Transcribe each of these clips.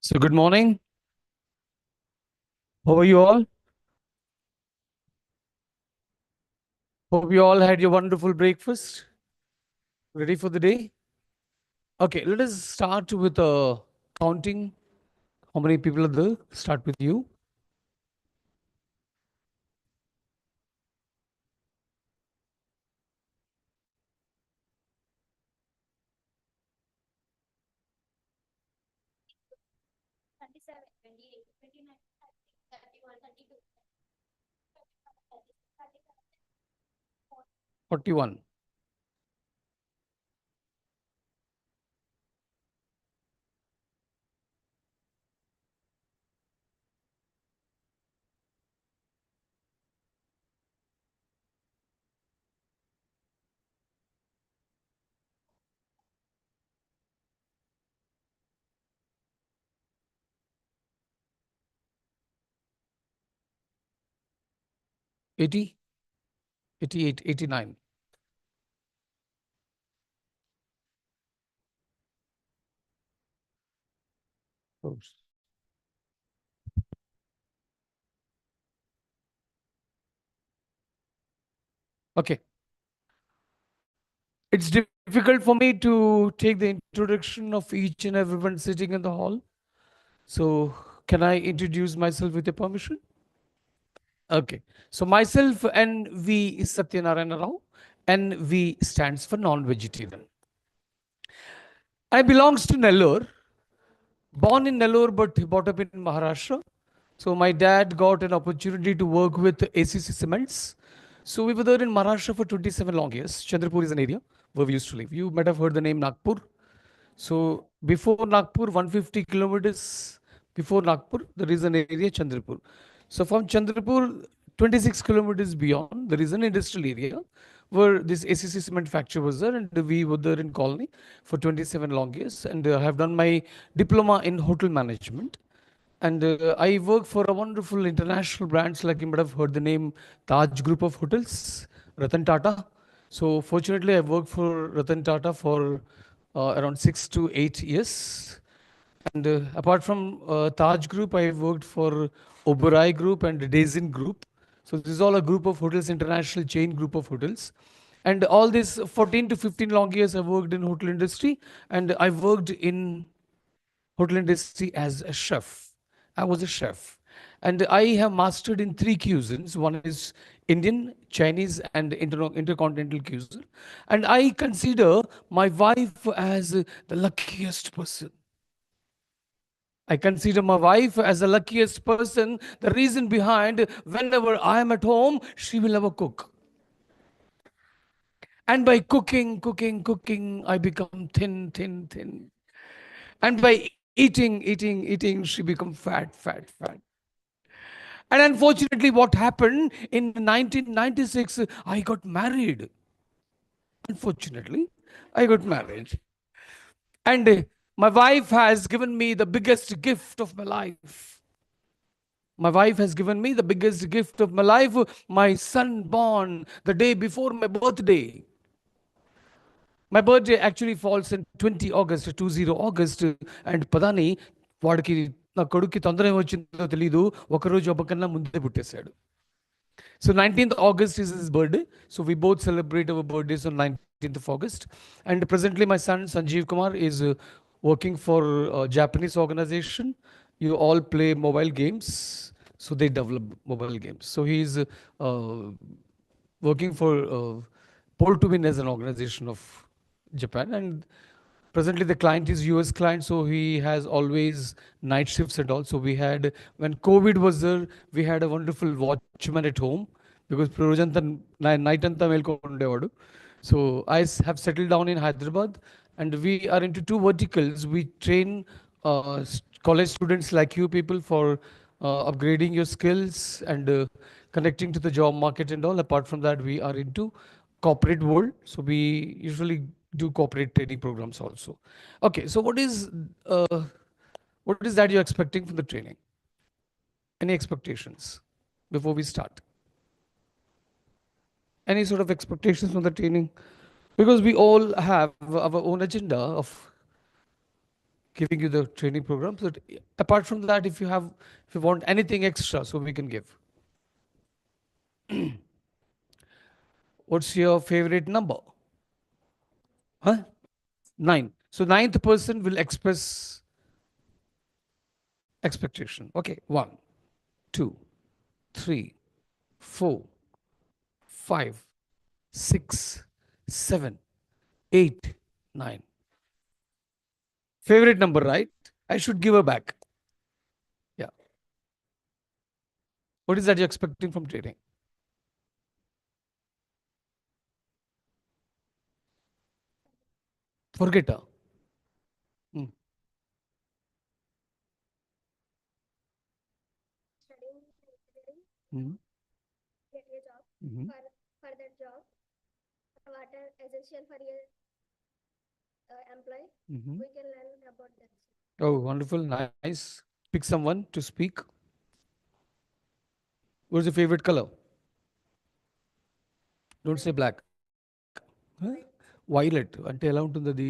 So good morning. How are you all? Hope you all had your wonderful breakfast. Ready for the day? Okay, let us start with counting. How many people are there? Start with you. 27, 28, 29, 30, 31, 32, 41. 80, 88, 89. Oops. Okay. It's difficult for me to take the introduction of each and everyone sitting in the hall. So can I introduce myself with your permission? Okay. So myself, NV is Satyanarayana Rao. NV stands for non-vegetarian. I belongs to Nellore, born in Nellore but brought up in Maharashtra. So my dad got an opportunity to work with ACC Cements. So we were there in Maharashtra for 27 long years. Chandrapur is an area where we used to live. You might have heard the name Nagpur. So before Nagpur, 150 kilometers before Nagpur, there is an area Chandrapur. So from Chandrapur, 26 kilometers beyond, there is an industrial area where this ACC cement factory was there, and we were there in colony for 27 long years. And I have done my diploma in hotel management. And I work for a wonderful international brands, like you might have heard the name Taj Group of Hotels, Ratan Tata. So fortunately, I worked for Ratan Tata for around 6 to 8 years. And apart from Taj Group, I worked for Oberoi Group and Dazin Group. So this is all a group of hotels, international chain group of hotels. And all these 14 to 15 long years, I worked in hotel industry, and I worked in hotel industry as a chef. I was a chef. And I have mastered in three cuisines. One is Indian, Chinese, and intercontinental cuisine. And I consider my wife as the luckiest person. I consider my wife as the luckiest person. The reason behind, whenever I am at home, she will never cook. And by cooking, I become thin. And by eating, she become fat. And unfortunately, what happened in 1996, I got married. Unfortunately, I got married. And my wife has given me the biggest gift of my life. My wife has given me the biggest gift of my life, my son born the day before my birthday. My birthday actually falls in 20 August, 20 August, and పదాని వాడికి నా కొడుక్కి తొందర ఏమొచ్చిందో తెలీదు ఒకరోజు ఒక్కకన్నా ముందే పుట్టేశాడు. So 19th August is his birthday. So we both celebrate our birthdays on 19th of August. And presently my son Sanjeev Kumar is working for a Japanese organization. You all play mobile games. So they develop mobile games. So he's working for Port2Win as an organization of Japan. And presently the client is US client, so he has always night shifts and all. So we had, when COVID was there, we had a wonderful watchman at home because రోజంతా night anta మేల్కొని ఉండేవాడు. So have settled down in Hyderabad, and we are into two verticals. We train college students like you people for upgrading your skills and connecting to the job market and all. Apart from that, we are into corporate world. So we usually do corporate training programs also. Okay, so uh, what is that you're expecting from the training? Any expectations before we start? Any sort of expectations from the training? Because we all have our own agenda of giving you the training program. So apart from that, if you want anything extra, so we can give. What's your favorite number? Huh? 9. So ninth person will express expectation. Okay, 1, 2, 3, 4, 5, 6, 7, 8, 9. Favorite number, right? I should give her back. Yeah. What is that you're expecting from trading? Forget her. Hmm. Studying engineering, Hmm. get a job. Mhm. For that job, what are essential for your employee? Mhm. We can learn about that. Oh, wonderful. Nice. Pick someone to speak. What's your favorite color? Don't say black. Huh? Violet. అంటే ఎలా ఉంటుంది అది?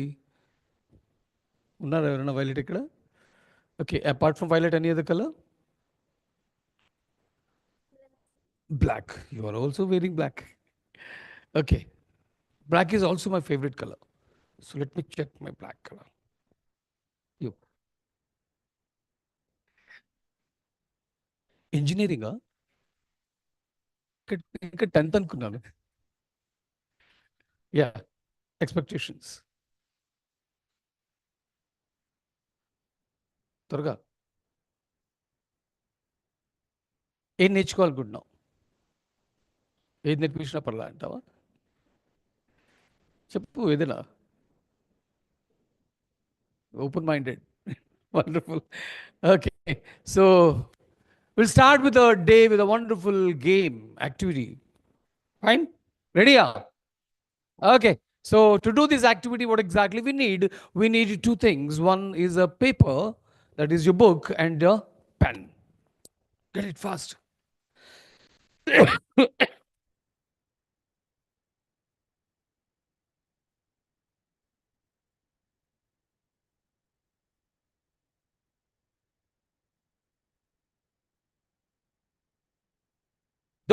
ఉన్నారా ఎవరైనా violet ఇక్కడ? Okay, apart from violet, any other color? Black. You are also wearing black. Okay. Black is also my favorite color. So let me check my black color. You. Engineering, huh? ఇంకా 10th అనుకున్నాను. Yeah. Expectations. త్వరగా. ఏం నేర్చుకోవాలనుకుంటున్నావు? ఏది నేర్పించినా పర్లా అంటావా? చెప్పు ఏదైనా. Open-minded. Wonderful. Okay. So we'll start with a day with a wonderful game activity. Fine? Ready? Okay. So to do this activity, what exactly we need? We need two things. One is a paper, that is your book, and a pen. Get it fast.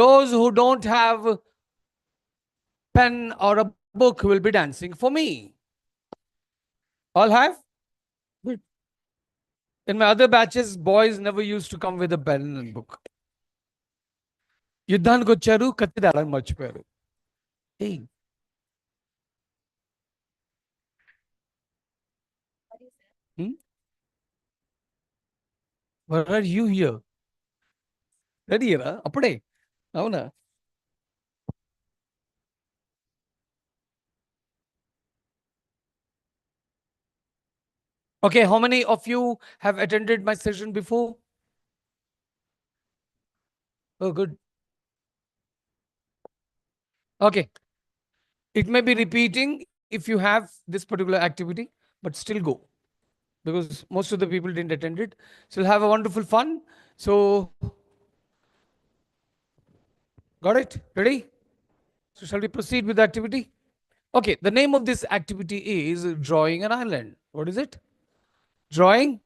Those who don't have pen or a book will be dancing for me. All have? Good. In my other batches, boys never used to come with a pen and book. యుద్ధానికి వచ్చారు, కత్తి దాడాన్ని మర్చిపోయారు. Hey, where are you here? Ready, అప్పుడే అవునా? Okay, how many of you have attended my session before? Oh, good. Okay. It may be repeating if you have this particular activity, but still go, because most of the people didn't attend it. So you'll have a wonderful fun. So, got it? Ready? So shall we proceed with the activity? Okay, the name of this activity is drawing an island. What is it? Drawing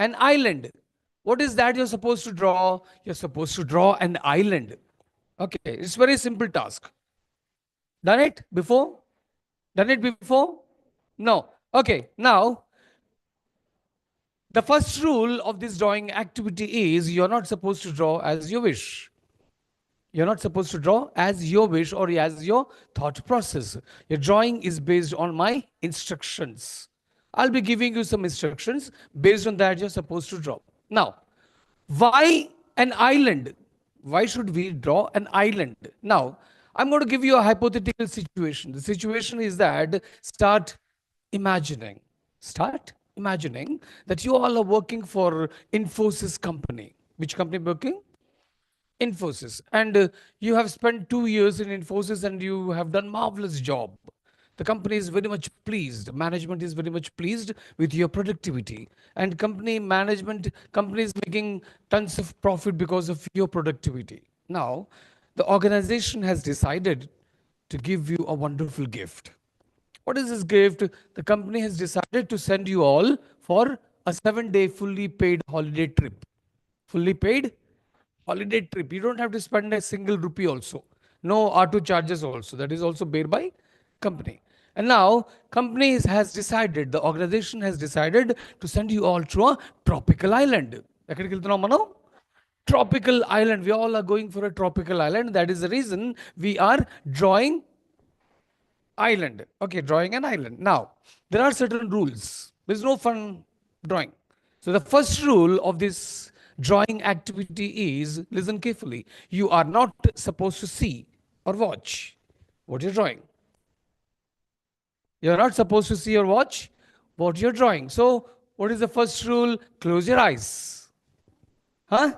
an island. What is that you're supposed to draw? You're supposed to draw an island. Okay, it's very simple task. Done it before? Done it before? No. Okay, now the first rule of this drawing activity is you're not supposed to draw as you wish. You're not supposed to draw as your wish or as your thought process. Your drawing is based on my instructions. I'll be giving you some instructions. Based on that, you're supposed to draw. Now, why an island? Why should we draw an island? Now, I'm going to give you a hypothetical situation. The situation is that start imagining that you all are working for Infosys company. Which company working? Infosys. And you have spent 2 years in Infosys and you have done marvelous job. The company is very much pleased. Management is very much pleased with your productivity. And company is making tons of profit because of your productivity. Now, the organization has decided to give you a wonderful gift. What is this gift? The company has decided to send you all for a 7-day fully paid holiday trip. Fully paid holiday trip. You don't have to spend a single rupee also. No auto charges also. That is also paid by company. And now has decided, the organization has decided to send you all to a tropical island. ఎక్కడికి వెళ్తున్నాం మనం? Tropical island. We all are going for a tropical island. That is the reason we are drawing island. Okay, drawing an island. Now, there are certain rules. There's no fun drawing. So the first rule of this drawing activity is, listen carefully, you are not supposed to see or watch what you're drawing. You're not supposed to see or watch what you're drawing. So what is the first rule? Close your eyes. Huh?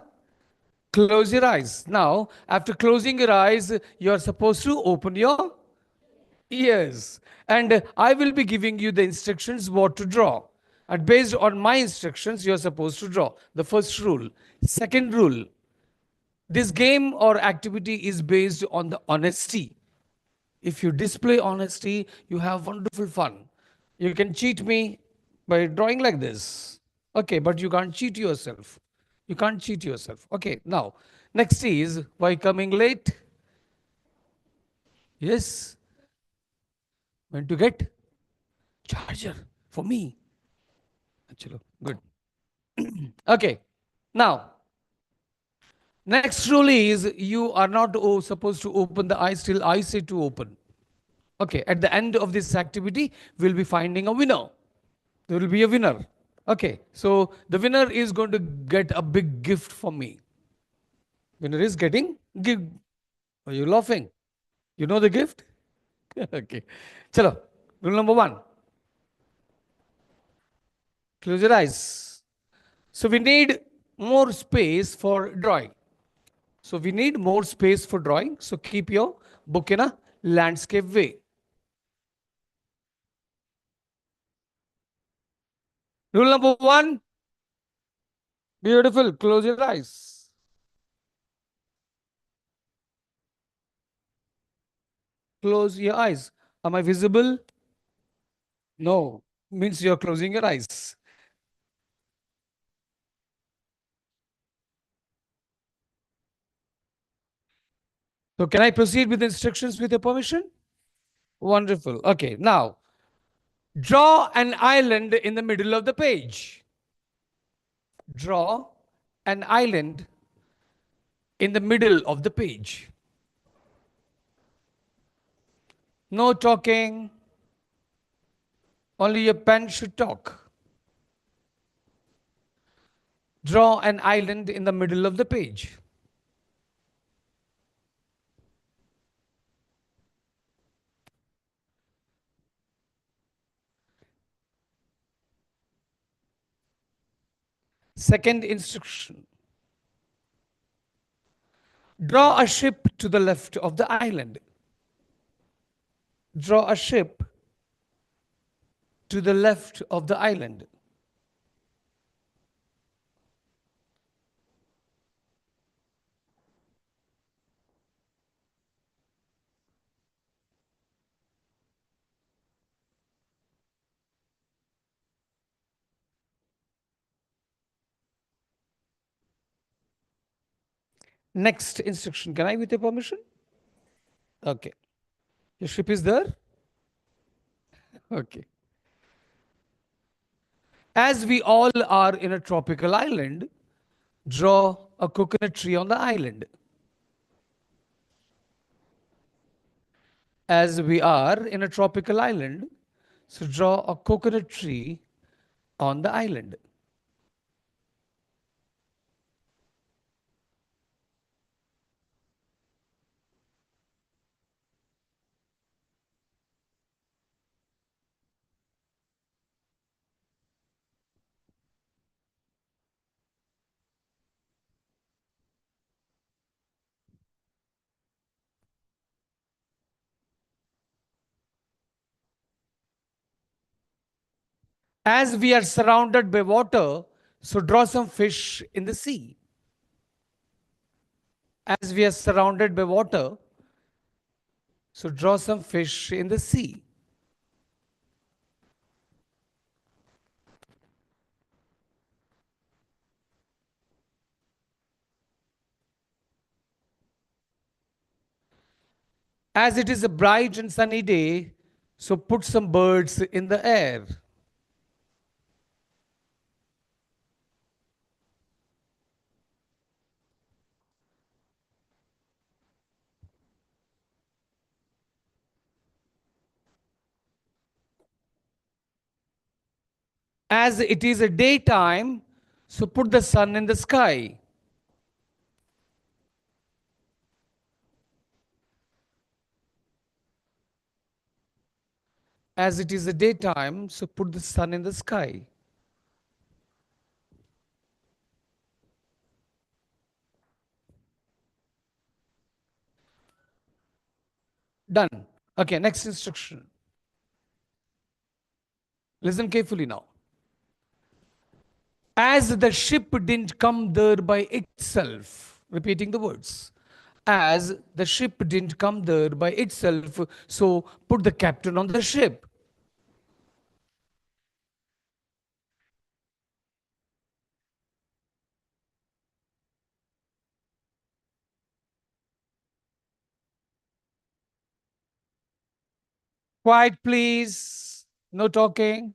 Close your eyes. Now, after closing your eyes, you're supposed to open your ears. And I will be giving you the instructions what to draw. And based on my instructions, you're supposed to draw. The first rule. Second rule. This game or activity is based on the honesty. If you display honesty, you have wonderful fun. You can cheat me by drawing like this. Okay, but you can't cheat yourself. You can't cheat yourself. Okay, now, next is, why coming late? Yes. When to get? Charger for me. Chalo, good. Okay, now, next rule is, you are not supposed to open the eyes till I say to open. Okay, at the end of this activity, we'll be finding a winner. There will be a winner. Okay, so the winner is going to get a big gift from me. Winner is getting gift. Are you laughing? You know the gift? Okay. Chalo, rule number 1. Close your eyes. So we need more space for drawing. So we need more space for drawing. So keep your book in a landscape way. Rule number 1. Beautiful. Close your eyes. Close your eyes. Am I visible? No. Means you're closing your eyes. So can I proceed with the instructions with your permission? Wonderful. Okay. Now, draw an island in the middle of the page. Draw an island in the middle of the page. No talking. Only your pen should talk. Draw an island in the middle of the page. Second instruction. Draw a ship to the left of the island. Draw a ship to the left of the island. Next instruction. Can I with your permission? Okay. Your ship is there? Okay. As we all are in a tropical island, draw a coconut tree on the island. As we are in a tropical island, so draw a coconut tree on the island. As we are surrounded by water, so draw some fish in the sea. As we are surrounded by water, so draw some fish in the sea. As it is a bright and sunny day, so put some birds in the air. As it is a daytime, so put the sun in the sky. As it is a daytime, so put the sun in the sky. Done. Okay, next instruction. Listen carefully now. As the ship didn't come there by itself, repeating the words. As the ship didn't come there by itself, so put the captain on the ship. Quiet, please. No talking.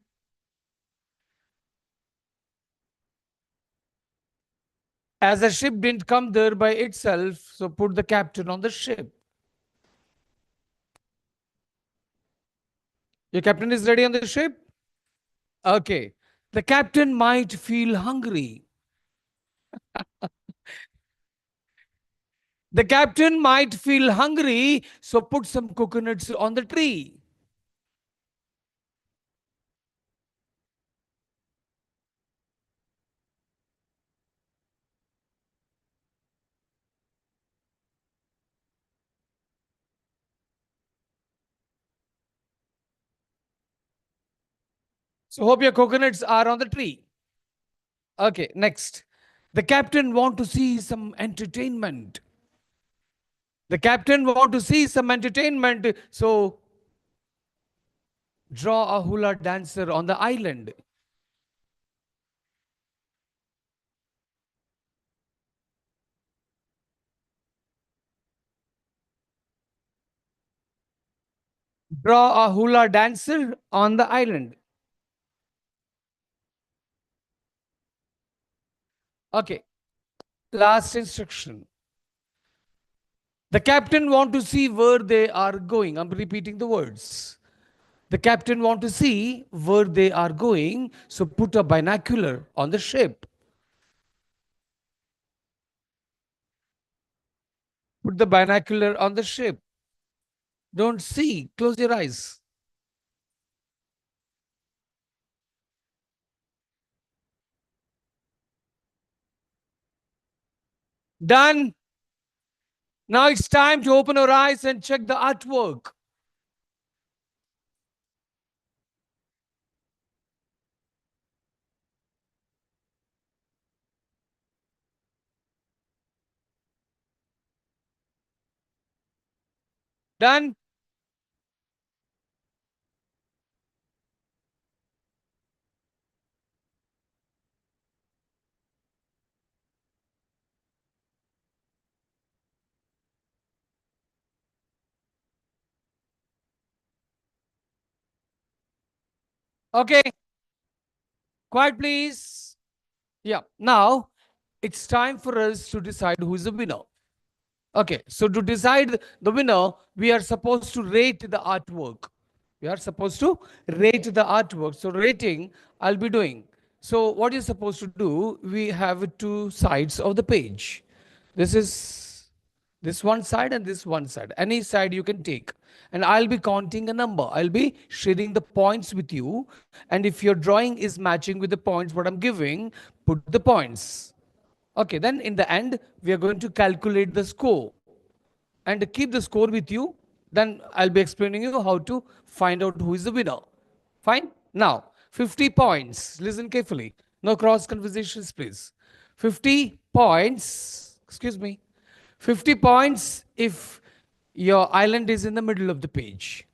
As the ship didn't come there by itself, so put the captain on the ship. Your captain is ready on the ship? Okay. The captain might feel hungry. The captain might feel hungry, so put some coconuts on the tree. So hope your coconuts are on the tree. Okay, next. The captain want to see some entertainment. The captain want to see some entertainment, so draw a hula dancer on the island. Draw a hula dancer on the island. Okay, last instruction. The captain want to see where they are going. I'm repeating the words. The captain want to see where they are going, so put a binocular on the ship. Put the binocular on the ship. Don't see. Close your eyes. Done. Now it's time to open our eyes and check the artwork. Done. Okay. Quiet, please. Yeah. Now it's time for us to decide who is the winner. Okay. So to decide the winner, we are supposed to rate the artwork. We are supposed to rate the artwork. So rating, I'll be doing. So what you're supposed to do, we have two sides of the page. This is this one side and this one side. Any side you can take. And I'll be counting a number. I'll be sharing the points with you. And if your drawing is matching with the points what I'm giving, put the points. Okay, then in the end, we are going to calculate the score and keep the score with you. Then I'll be explaining you how to find out who is the winner. Fine? Now, 50 points. Listen carefully. No cross conversations, please. 50 points. Excuse me. 50 points if your island is in the middle of the page.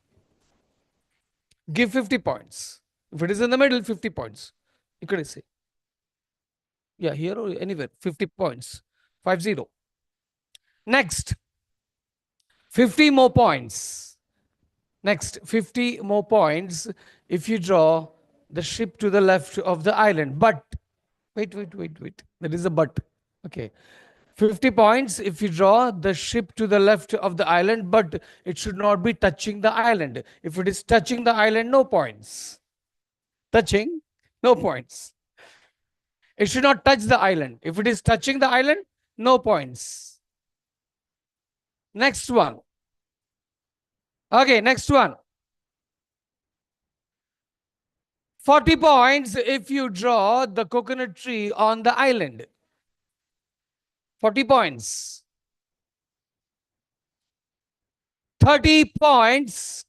Give 50 points. If it is in the middle, 50 points. You could say. Yeah, here or anywhere. 50 points. 50. Next. 50 more points. Next, 50 more points if you draw the ship to the left of the island. But, wait. There is a but. Okay. 50 points if you draw the ship to the left of the island, but it should not be touching the island. If it is touching the island, no points. Touching, no points. It should not touch the island. If it is touching the island, no points. Next one. Okay, next one. 40 points if you draw the coconut tree on the island. 40 points. 30 points.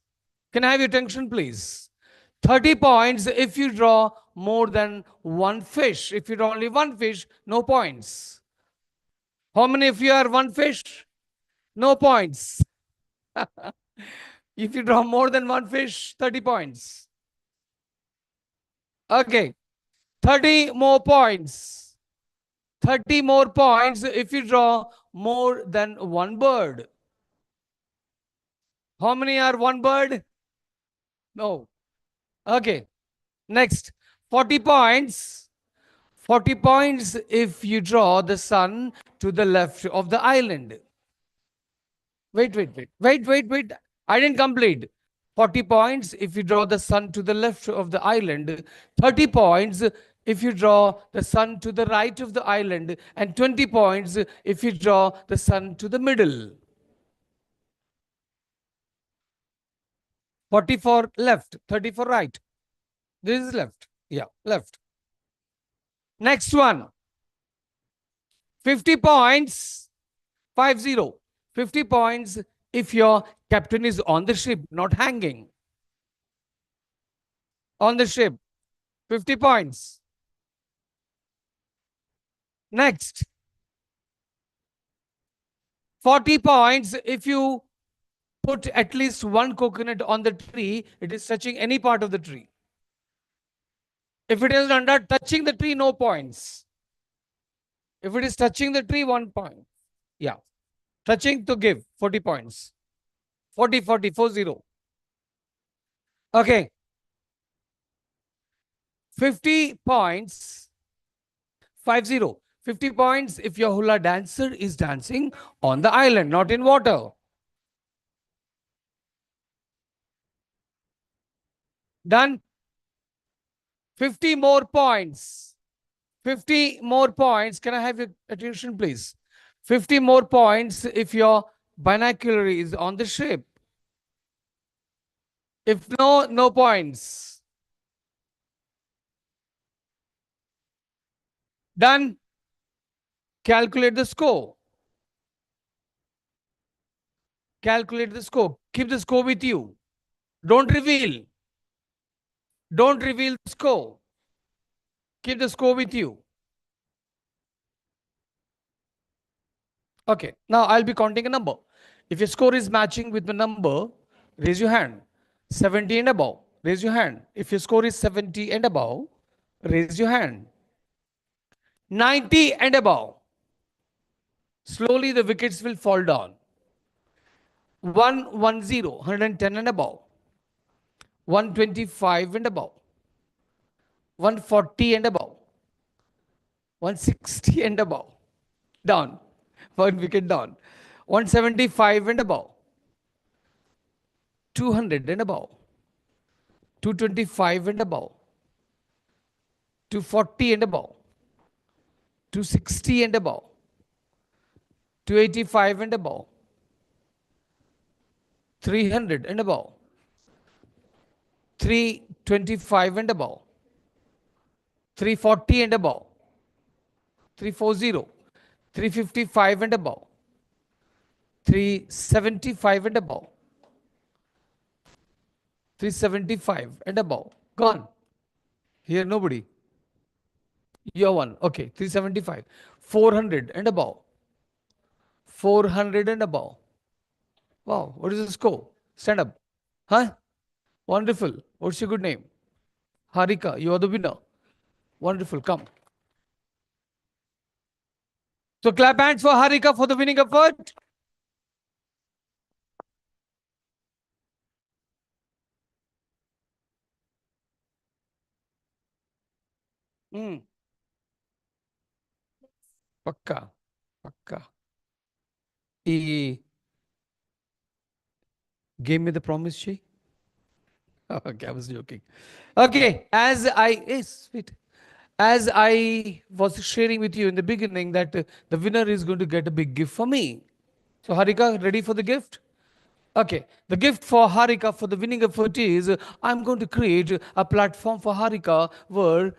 Can I have your attention, please? 30 points if you draw more than one fish. If you draw only one fish, no points. How many if you are one fish? No points. If you draw more than one fish, 30 points. Okay. 30 more points. 30 more points if you draw more than one bird. How many are one bird? No. Okay. Next. 40 points. 40 points if you draw the sun to the left of the island. Wait. I didn't complete. 40 points if you draw the sun to the left of the island. 30 points if you draw the sun to the right of the island. And 20 points if you draw the sun to the middle. 40 for left, 30 for right. This is left. Yeah, left. Next one. 50 points. 50. 50 points if your captain is on the ship, not hanging. On the ship. 50 points. Next. 40 points if you put at least one coconut on the tree, it is touching any part of the tree. If it is under touching the tree, no points. If it is touching the tree, 1 point. Yeah. Touching to give 40 points. 40. Okay. 50 points. 50. 50 points if your hula dancer is dancing on the island, not in water. Done. 50 more points. 50 more points. Can I have your attention, please? 50 more points if your binocular is on the ship. If no, no points. Done. Calculate the score. Calculate the score. Keep the score with you. Don't reveal. Don't reveal the score. Keep the score with you. Okay. Now I'll be counting a number. If your score is matching with the number, raise your hand. 70 and above, raise your hand. If your score is 70 and above, raise your hand. 90 and above. Slowly the wickets will fall down. 110, 110 and above. 125 and above. 140 and above. 160 and above. Down. 1 wicket down. 175 and above. 200 and above. 225 and above. 240 and above. 260 and above. 285 and above. 300 and above. 325 and above. 340 and above. 340. 355 and above. 375 and above. 375 and above. Gone. Here nobody. You're one. Okay. 375. 400 and above. 400 and above. Wow. What is the score? Stand up. Huh? Wonderful. What's your good name? Harika. You are the winner. Wonderful. Come. So clap hands for Harika for the winning effort. Hmm. Pakka. Pakka. He gave me the promise, she. Okay, I was joking. Okay, yes, wait. As I was sharing with you in the beginning that the winner is going to get a big gift for me. So Harika, ready for the gift? Okay, the gift for Harika for the winning effort is I'm going to create a platform for Harika where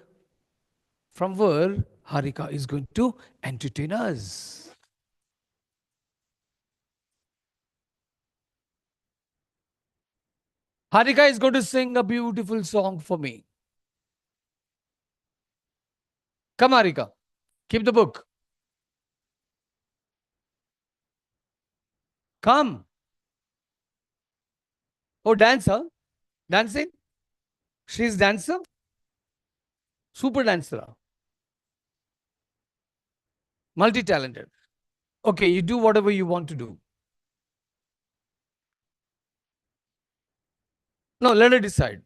Harika is going to entertain us. Harika is going to sing a beautiful song for me. Come, Harika, keep the book. Come. Oh, dancer, dancing. She's dancer, super dancer, multi-talented. Okay, you do whatever you want to do. No, let her decide.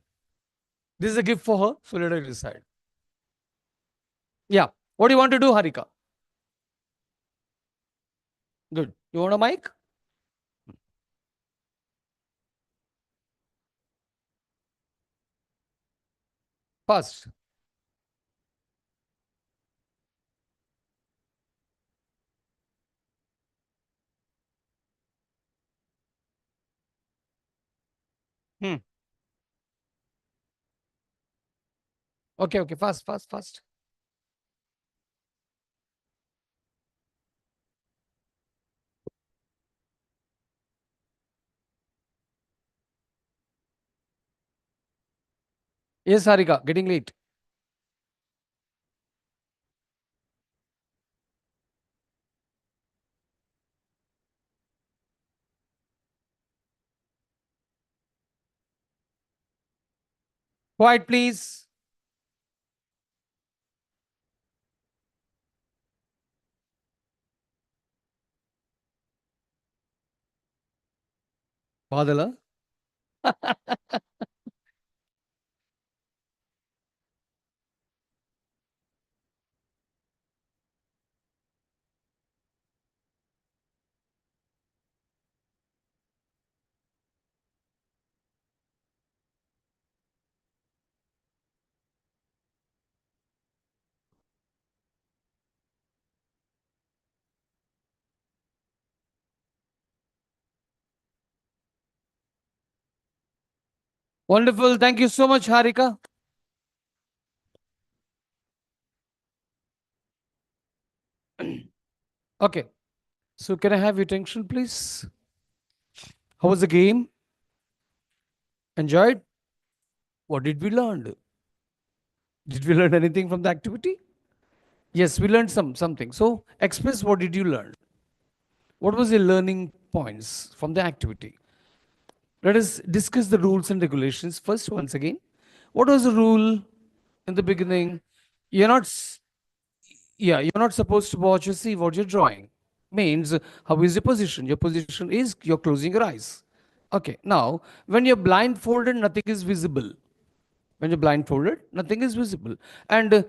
This is a gift for her, so let her decide. Yeah. What do you want to do, Harika? Good. You want a mic? Fast. Hmm. Okay, okay. Fast, fast, fast. Yes, Harika. Getting late. Quiet, please. Badala. Wonderful. Thank you so much, Harika. Okay. So can I have your attention, please? How was the game? Enjoyed? What did we learn? Did we learn anything from the activity? Yes, we learned something. So express what did you learn? What was the learning points from the activity? Let us discuss the rules and regulations first once again. What was the rule in the beginning? You're not yeah, you're not supposed to watch or see what you're drawing. Means how is your position? Your position is you're closing your eyes. Okay, now when you're blindfolded, nothing is visible. When you're blindfolded, nothing is visible. And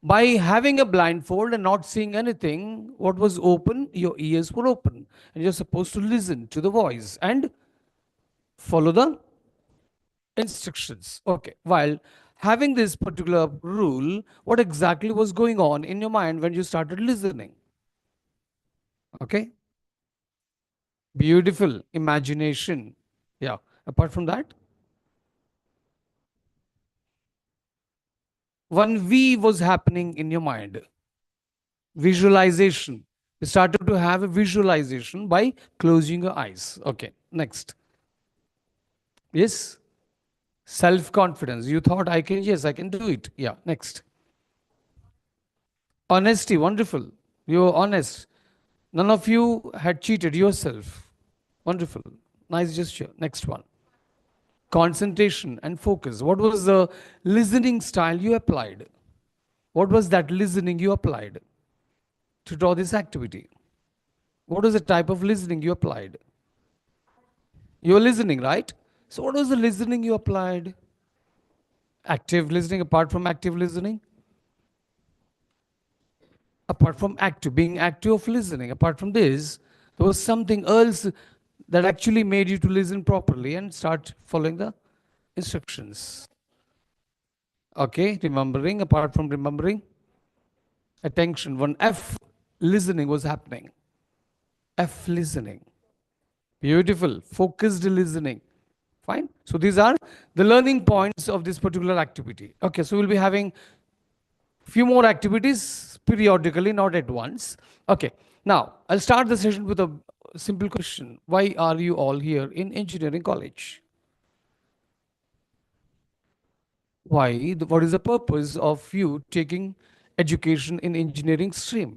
by having a blindfold and not seeing anything, what was open, your ears were open. And you're supposed to listen to the voice and follow the instructions. Okay, while having this particular rule, what exactly was going on in your mind when you started listening? Okay, beautiful imagination. Yeah, apart from that, one V was happening in your mind, visualization. You started to have a visualization by closing your eyes. Okay, next. Yes, self confidence. You thought, I can, yes, I can do it. Yeah, next. Honesty, wonderful. You were honest. None of you had cheated yourself. Wonderful. Nice gesture. Next one. Concentration and focus. What was the listening style you applied? What was that listening you applied to draw this activity? What was the type of listening you applied? You were listening, right? So, what was the listening you applied? Active listening apart from active listening? apart from active, being active of listening, apart from this, there was something else that actually made you to listen properly and start following the instructions. Okay, remembering, apart from remembering, attention. One F, listening was happening. F, listening. Beautiful, focused listening. Fine. So these are the learning points of this particular activity. Okay, so we'll be having few more activities periodically, not at once. Okay, now I'll start the session with a simple question. Why are you all here in engineering college? Why? What is the purpose of you taking education in engineering stream?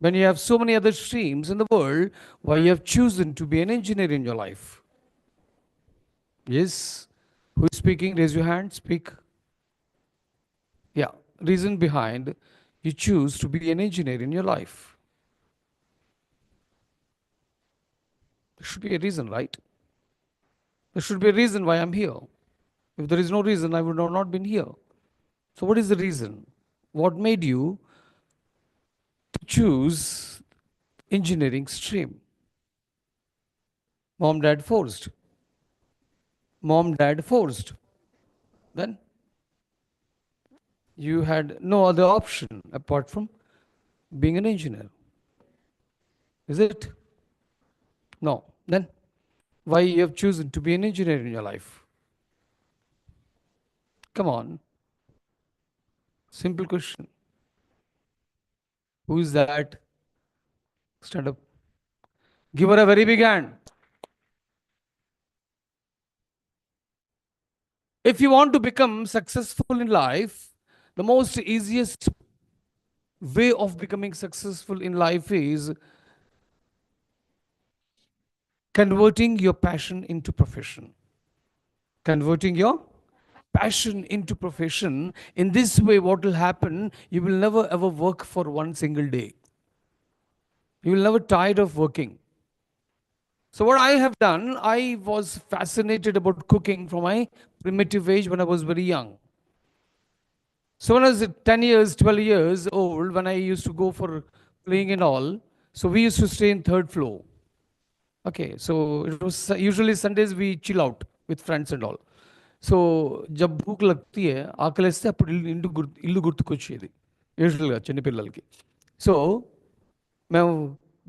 When you have so many other streams in the world, why you have chosen to be an engineer in your life? Yes? Who is speaking? Raise your hand. Speak. Yeah. Reason behind you choose to be an engineer in your life. There should be a reason, right? There should be a reason why I'm here. If there is no reason, I would have not been here. So, what is the reason? What made you to choose engineering stream? Mom, dad forced. Mom, dad forced. Then you had no other option apart from being an engineer. Is it? No. Then why you have chosen to be an engineer in your life? Come on. Simple question. Who is that? Stand up. Give her a very big hand. If you want to become successful in life, the most easiest way of becoming successful in life is converting your passion into profession. Converting your passion into profession. In this way, what will happen? You will never ever work for one single day. You will never tired of working. So what I have done, I was fascinated about cooking from my primitive age when I was very young. So when I was 10 years, 12 years old, when I used to go for playing and all, so we used to stay in third floor. Okay, so it was usually Sundays we chill out with friends and all. So జబ్ భూక్ లగ్తీ హై ఆకలేస్తే అప్పుడు ఇల్లు గుర్తుకొచ్చేది యూజువల్గా చిన్నపిల్లలకి. So మేము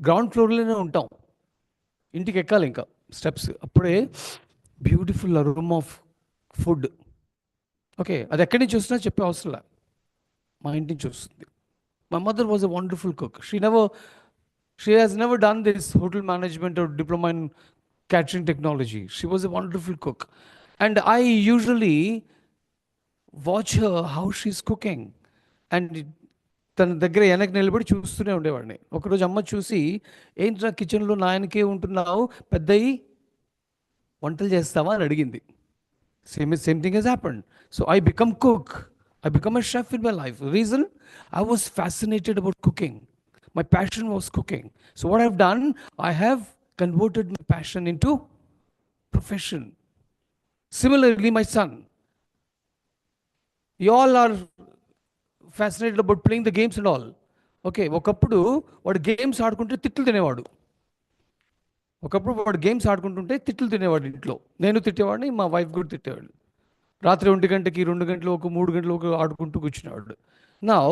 గ్రౌండ్ ఫ్లోర్లోనే ఉంటాం, ఇంటికి ఎక్కాలి ఇంకా స్టెప్స్, అప్పుడే beautiful room of food. Okay, అది ఎక్కడి నుంచి వస్తున్నా చెప్పే అవసరంలా, మా ఇంటి నుంచి వస్తుంది. My mother was a wonderful cook. She has never done this hotel management or diploma in catering technology. She was a wonderful cook. And I usually watch her how she's cooking. And తన దగ్గర వెనక్కి నిలబడి చూస్తూనే ఉండేవాడిని. ఒకరోజు అమ్మ చూసి, ఏంట్రా కిచెన్లో నాయనకే ఉంటున్నావు, పెద్దయి వంటలు చేస్తావా అని అడిగింది. Same thing has happened. So I become cook. I become a chef in my life. The reason? I was fascinated about cooking. My passion was cooking. So what I've done, I have converted my passion into profession. Similarly, my son. You all are fascinated about playing the games and all. Okay, ఒకప్పుడు వాడు games ఆడుకుంటే తిట్లు తినేవాడు. ఒకప్పుడు వాడు games ఆడుకుంటుంటే తిట్లు తినేవాడు ఇంట్లో. నేను తిట్టేవాడిని, మా వైఫ్ కూడా తిట్టేవాడు. రాత్రి 1 గంటకి 2 గంటలకు 3 గంటలకు ఆడుకుంటూ కూర్చునేవాడు. Now,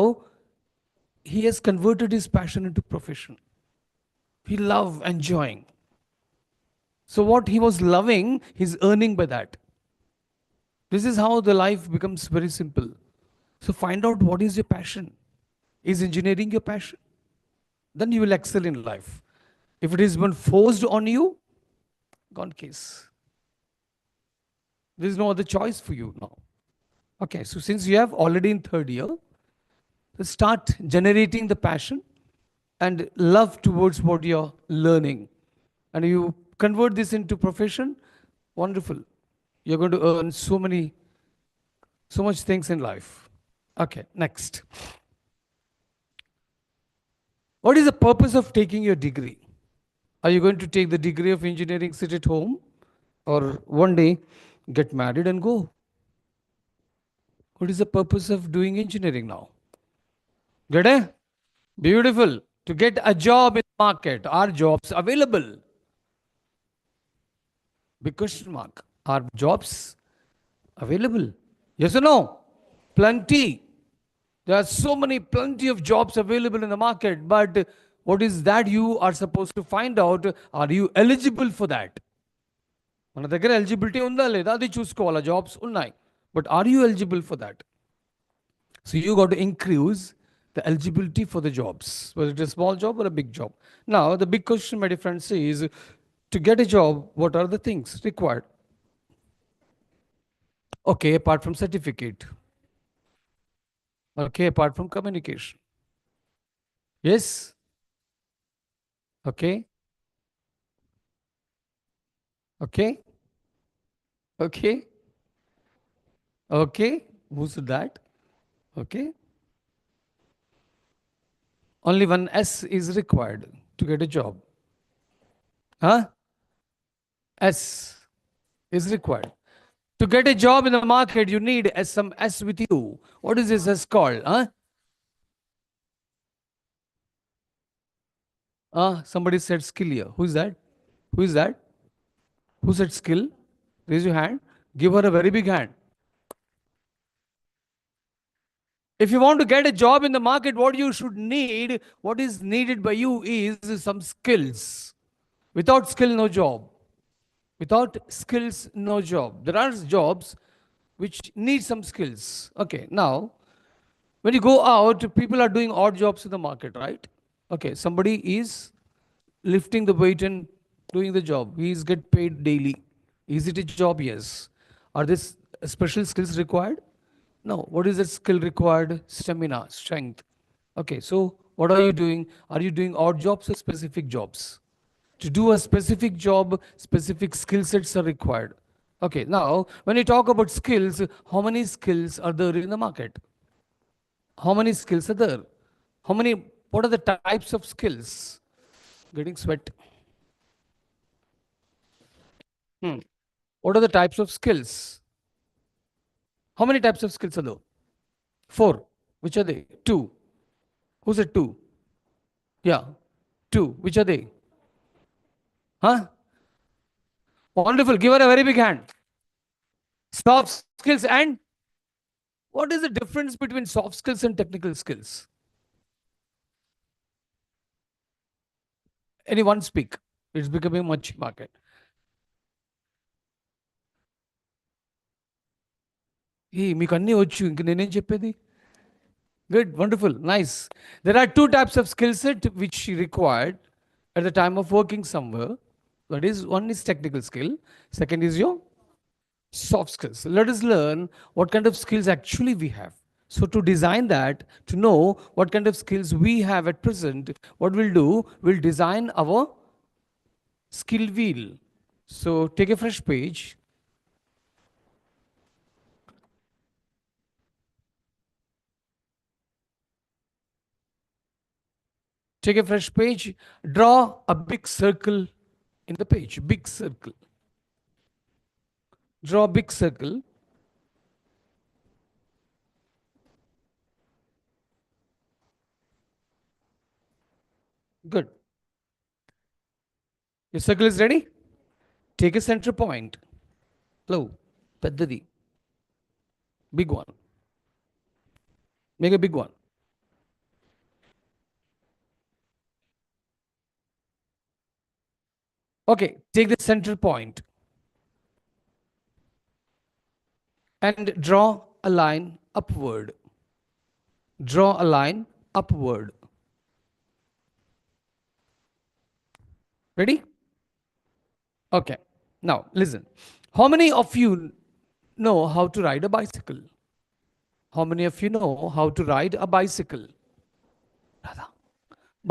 he has converted his passion into profession. He loved enjoying. So what he was loving, he's earning by that. This is how the life becomes very simple. So find out what is your passion. Is engineering your passion? Then you will excel in life. If it is been forced on you, gone case. There is no other choice for you now. Okay, so since you have already in third year, start generating the passion and love towards what you're learning. And you convert this into profession, wonderful. You're going to earn so much things in life. Okay, next. What is the purpose of taking your degree? Are you going to take the degree of engineering, sit at home, or one day get married and go? What is the purpose of doing engineering now? Get it? Beautiful. To get a job in the market, are jobs available? Big question mark. Are jobs available? Yes or no? Plenty. There are so many, plenty of jobs available in the market, but what is that you are supposed to find out? Are you eligible for that? మన దగ్గర eligibility ఉందా లేదా అది చూసుకోవాలా jobs ఉన్నాయి but are you eligible for that so you got to increase the eligibility for the jobs, whether it is a small job or a big job. Now, the big question, my dear friends, is to get a job, what are the things required? Okay, apart from certificate. Okay, apart from communication. Yes? Okay. Okay. Okay. Okay. Who's that? Okay. Only one S is required to get a job. Huh? S is required. To get a job in the market, you need some S with you. What is this S called? Huh? Somebody said skill here. Who is that? Who is that? Who said skill? Raise your hand. Give her a very big hand. If you want to get a job in the market, what you should need, what is needed by you is some skills. Without skill, no job. Without skills, no job. There are jobs which need some skills. Okay, now, when you go out, people are doing odd jobs in the market, right? Okay, somebody is lifting the weight and doing the job. He is get paid daily. Is it a job? Yes. Are this special skills required? No. What is the skill required? Stamina, strength. Okay, so what are you doing? Are you doing odd jobs or specific jobs? To do a specific job, specific skill sets are required. Okay, now when you talk about skills, how many skills are there in the market? How many skills are there? What are the types of skills? Getting sweat. What are the types of skills? How many types of skills are there? 4. Which are they? 2. Who said 2? Yeah. 2. Which are they? Huh? Wonderful. Give her a very big hand. Soft skills and what is the difference between soft skills and technical skills? Anyone speak? It's becoming much market. మీకు అన్నీ వచ్చు ఇంక నేనేం చెప్పేది Good, wonderful, nice. There are 2 types of skill set which required at the time of working somewhere. That is, one is technical skill, second is your soft skills. Let us learn what kind of skills actually we have. So to design that, to know what kind of skills we have at present, what we'll do, we'll design our skill wheel. So take a fresh page. Take a fresh page, draw a big circle in the page, big circle. Draw a big circle. Good. Your circle is ready? Take a center point. Low, peddadi. Big one. Make a big one. Okay, take the center point and draw a line upward. Draw a line upward. Ready? Okay. Now, listen. How many of you know how to ride a bicycle? How many of you know how to ride a bicycle?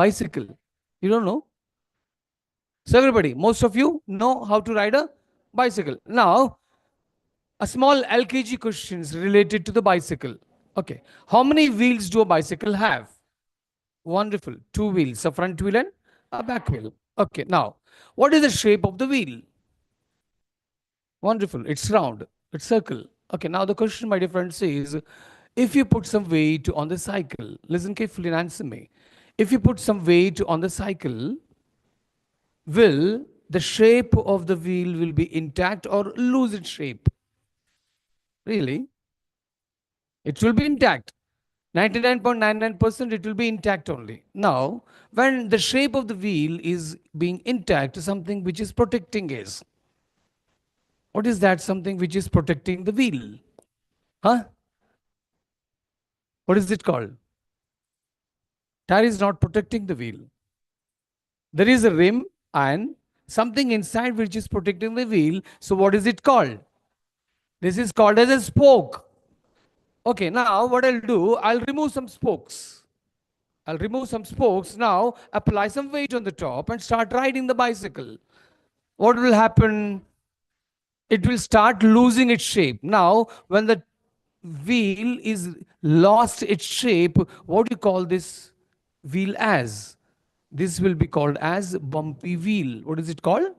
Bicycle. You don't know? So everybody, most of you know how to ride a bicycle. Now, a small LKG questions related to the bicycle. Okay. How many wheels do a bicycle have? Wonderful. 2 wheels, a front wheel and a back wheel. Okay. Now, what is the shape of the wheel? Wonderful. It's round. It's circle. Okay. Now the question, my dear friends, is If you put some weight on the cycle, listen carefully and answer me. If you put some weight on the cycle, will the shape of the wheel will be intact or lose its shape? Really? It will be intact. 99.99% it will be intact only. Now, when the shape of the wheel is being intact, something which is protecting is. What is that something which is protecting the wheel? Huh? What is it called? Tire is not protecting the wheel. There is a rim and something inside which is protecting the wheel. So what is it called? This is called as a spoke. Okay, now what I'll do, I'll remove some spokes. I'll remove some spokes. Now apply some weight on the top and start riding the bicycle. What will happen? It will start losing its shape. Now, when the wheel is lost its shape, what do you call this wheel as? This will be called as bumpy wheel. What is it called?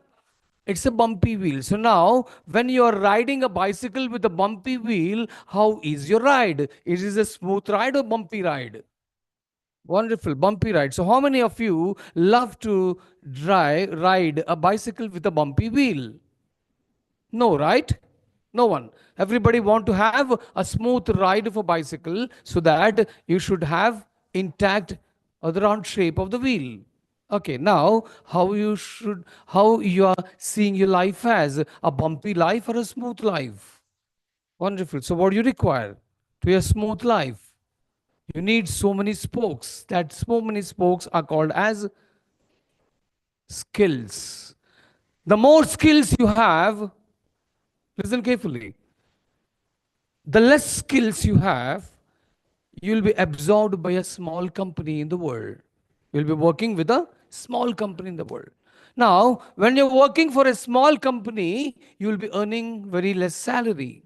It's a bumpy wheel. So now, when you are riding a bicycle with a bumpy wheel, how is your ride? It is a smooth ride or bumpy ride? Wonderful, bumpy ride. So how many of you love to ride a bicycle with a bumpy wheel? No, right? No one. Everybody want to have a smooth ride of a bicycle so that you should have intact or the round shape of the wheel. Okay, now how you are seeing your life as a bumpy life or a smooth life? Wonderful. So what do you require to be a smooth life? You need so many spokes. That so many spokes are called as skills. The more skills you have, listen carefully, the less skills you have, you'll be absorbed by a small company in the world. You'll be working with a small company in the world. Now, when you're working for a small company, you'll be earning very less salary.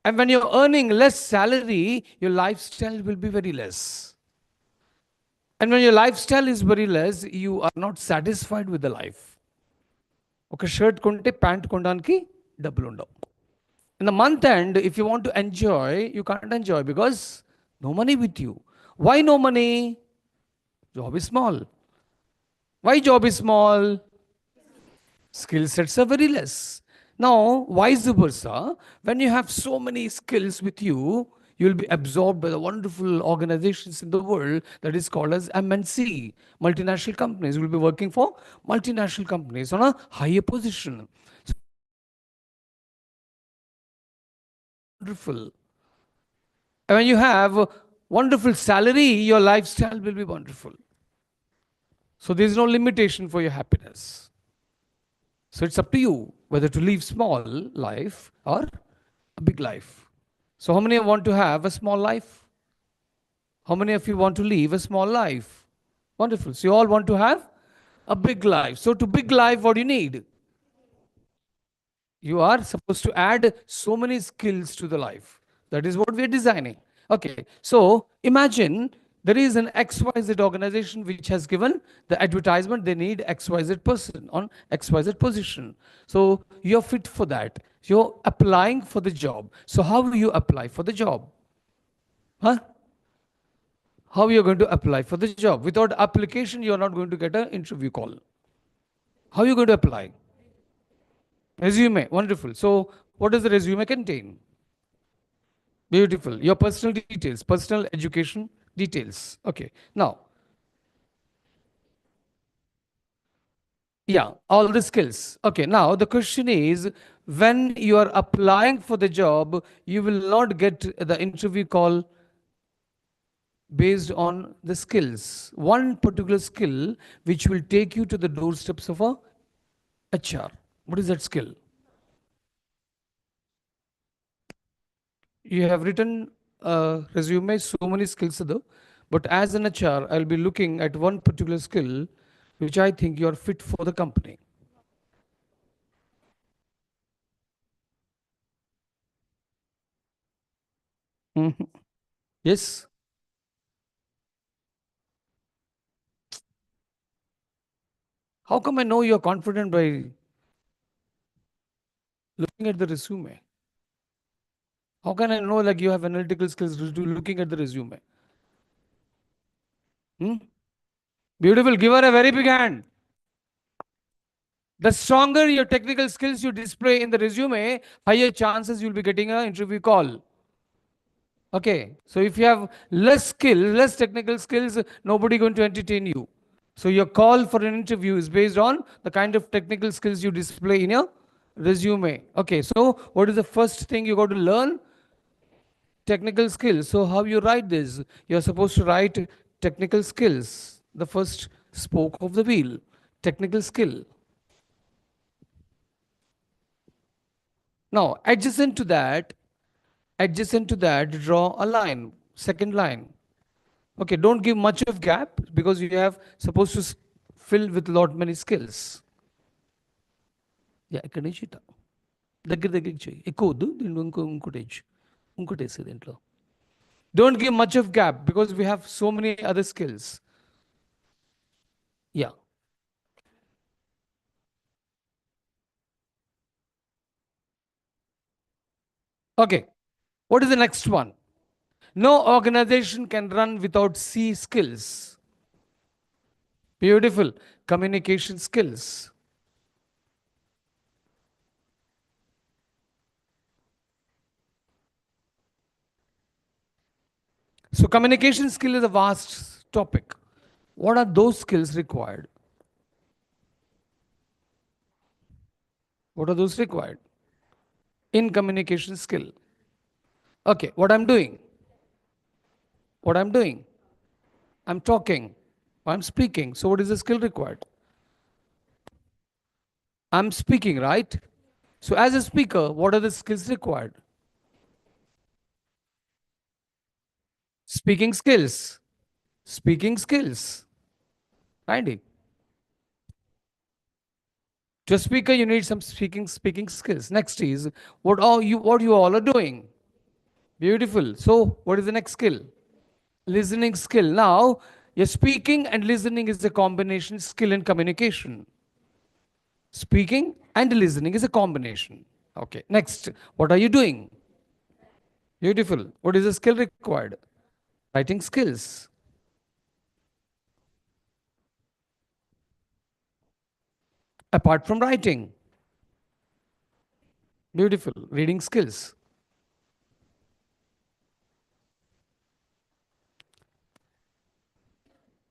And when you're earning less salary, your lifestyle will be very less. And when your lifestyle is very less, you are not satisfied with the life. ఒక shirt కొంటే pant కొనడానికి డబ్బులు ఉండవు. In the month end, if you want to enjoy, you can't enjoy because no money with you. Why no money? Job is small. Why job is small? Skill sets are very less. Now, vice versa, when you have so many skills with you, you'll be absorbed by the wonderful organizations in the world that is called as MNC, multinational companies. You'll be working for multinational companies on a higher position. Wonderful. And when you have a wonderful salary, your lifestyle will be wonderful. So there is no limitation for your happiness. So it's up to you whether to live small life or a big life. So how many want to have a small life? How many of you want to live a small life? Wonderful. So you all want to have a big life. So to big life, what do you need? You are supposed to add so many skills to the life. That is what we are designing. Okay, so imagine there is an XYZ organization which has given the advertisement they need XYZ person on XYZ position. So you're fit for that. You're applying for the job. So how will you apply for the job? Huh? How you're going to apply for the job? Without application, you're not going to get an interview call. How are you going to apply? Resume, wonderful. So what does the resume contain? Beautiful. Your personal details, personal education details. Okay. Now, yeah, all the skills. Okay. Now, the question is when you are applying for the job, you will not get the interview call based on the skills. One particular skill which will take you to the doorsteps of a HR. What is that skill? You have written a resume, so many skills are there. But as an HR, I'll be looking at one particular skill which I think you are fit for the company. Mhm. Yes. How come I know you're confident by looking at the resume? How can I know like you have analytical skills looking at the resume? Hmm? Beautiful. Give her a very big hand. The stronger your technical skills you display in the resume, higher chances you'll be getting an interview call. Okay. So if you have less skill, less technical skills, nobody going to entertain you. So your call for an interview is based on the kind of technical skills you display in your resume. Okay. So what is the first thing you got to learn? Technical skills. So how you write this? You're supposed to write technical skills. The first spoke of the wheel. Technical skill. Now, adjacent to that, draw a line, second line. Okay, don't give much of gap because you have supposed to fill with lot many skills. Yeah, ఇక్కడ నుంచి ఇట్లా దగ్గరికి చేయి ఎక్కువ వద్దు దీంట్లో ఇంకోటి వేసి దీంట్లో don't give much of gap because we have so many other skills. Yeah. Okay. What is the next one? No organization can run without C skills. Beautiful. Communication skills. So communication skill is a vast topic. What are those skills required? What are those required in communication skill? Okay, what I'm doing? I'm talking. I'm speaking. So what is the skill required? I'm speaking, right? So as a speaker, what are the skills required? Speaking skills. Speaking skills. Right? To a speaker, you need some speaking skills. Next is what you all are doing. Beautiful. So what is the next skill? Listening skill. Now, your speaking and listening is a combination skill in communication. Speaking and listening is a combination. Okay. Next, what are you doing? Beautiful. What is the skill required? Writing skills. Apart from writing. Beautiful. Reading skills.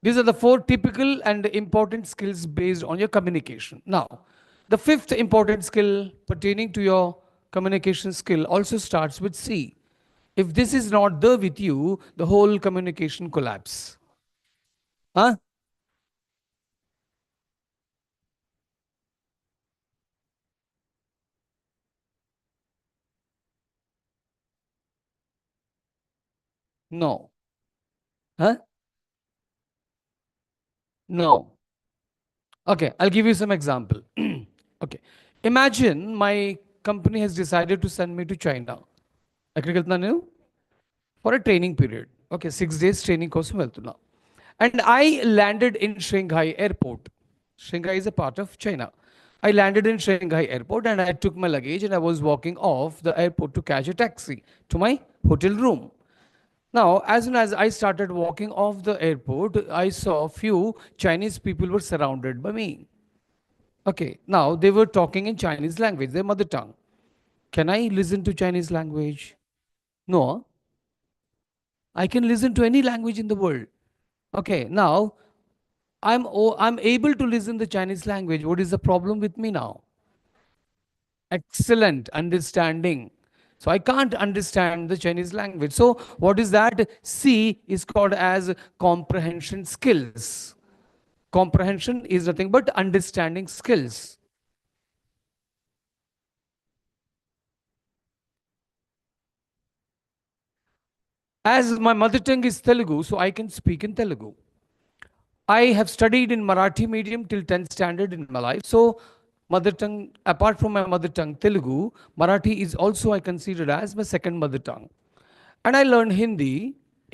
These are the 4 typical and important skills based on your communication. Now, the 5th important skill pertaining to your communication skill also starts with C. If this is not there with you, the whole communication collapse. Huh? No. Huh? No. Okay, I'll give you some example. Okay. Imagine my company has decided to send me to China. For a training period. Okay, 6 days training కోసం వెళ్తున్నా. And I landed in Shanghai airport. Shanghai is a part of China. I landed in Shanghai airport and I took my luggage and I was walking off the airport to catch a taxi to my hotel room. Now, as soon as I started walking off the airport, I saw a few Chinese people were surrounded by me. Okay, now they were talking in Chinese language, their mother tongue. Can I listen to Chinese language? No. I can listen to any language in the world. Okay, now I'm able to listen the Chinese language. What is the problem with me now? Excellent understanding. So I can't understand the Chinese language. So what is that? C is called as comprehension skills. Comprehension is nothing but understanding skills. As my mother tongue is Telugu, so I can speak in Telugu. I have studied in Marathi medium till 10th standard in my life. So mother tongue, apart from my mother tongue, Telugu, Marathi is also I considered as my second mother tongue. And I learned Hindi,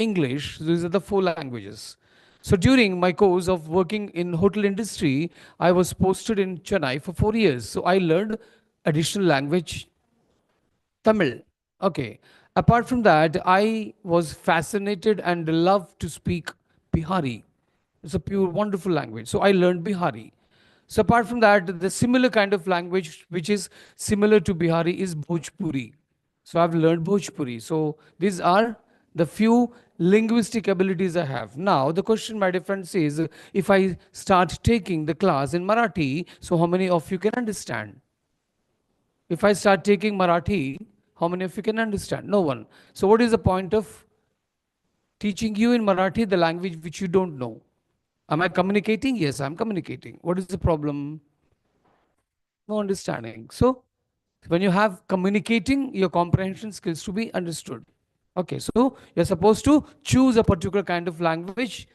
English, these are the 4 languages. So during my course of working in hotel industry, I was posted in Chennai for 4 years. So I learned additional language, Tamil. Okay. Apart from that, I was fascinated and loved to speak Bihari. It's a pure, wonderful language. So I learned Bihari. So apart from that, the similar kind of language which is similar to Bihari is Bhojpuri. So I've learned Bhojpuri. So these are the few linguistic abilities I have. Now the question, my dear friends, is if I start taking the class in Marathi, so how many of you can understand? If I start taking Marathi, how many of you can understand? No one. So what is the point of teaching you in Marathi the language which you don't know? Am I communicating? Yes, I'm communicating. What is the problem? No understanding. So when you have communicating, your comprehension skills to be understood. Okay, so you're supposed to choose a particular kind of language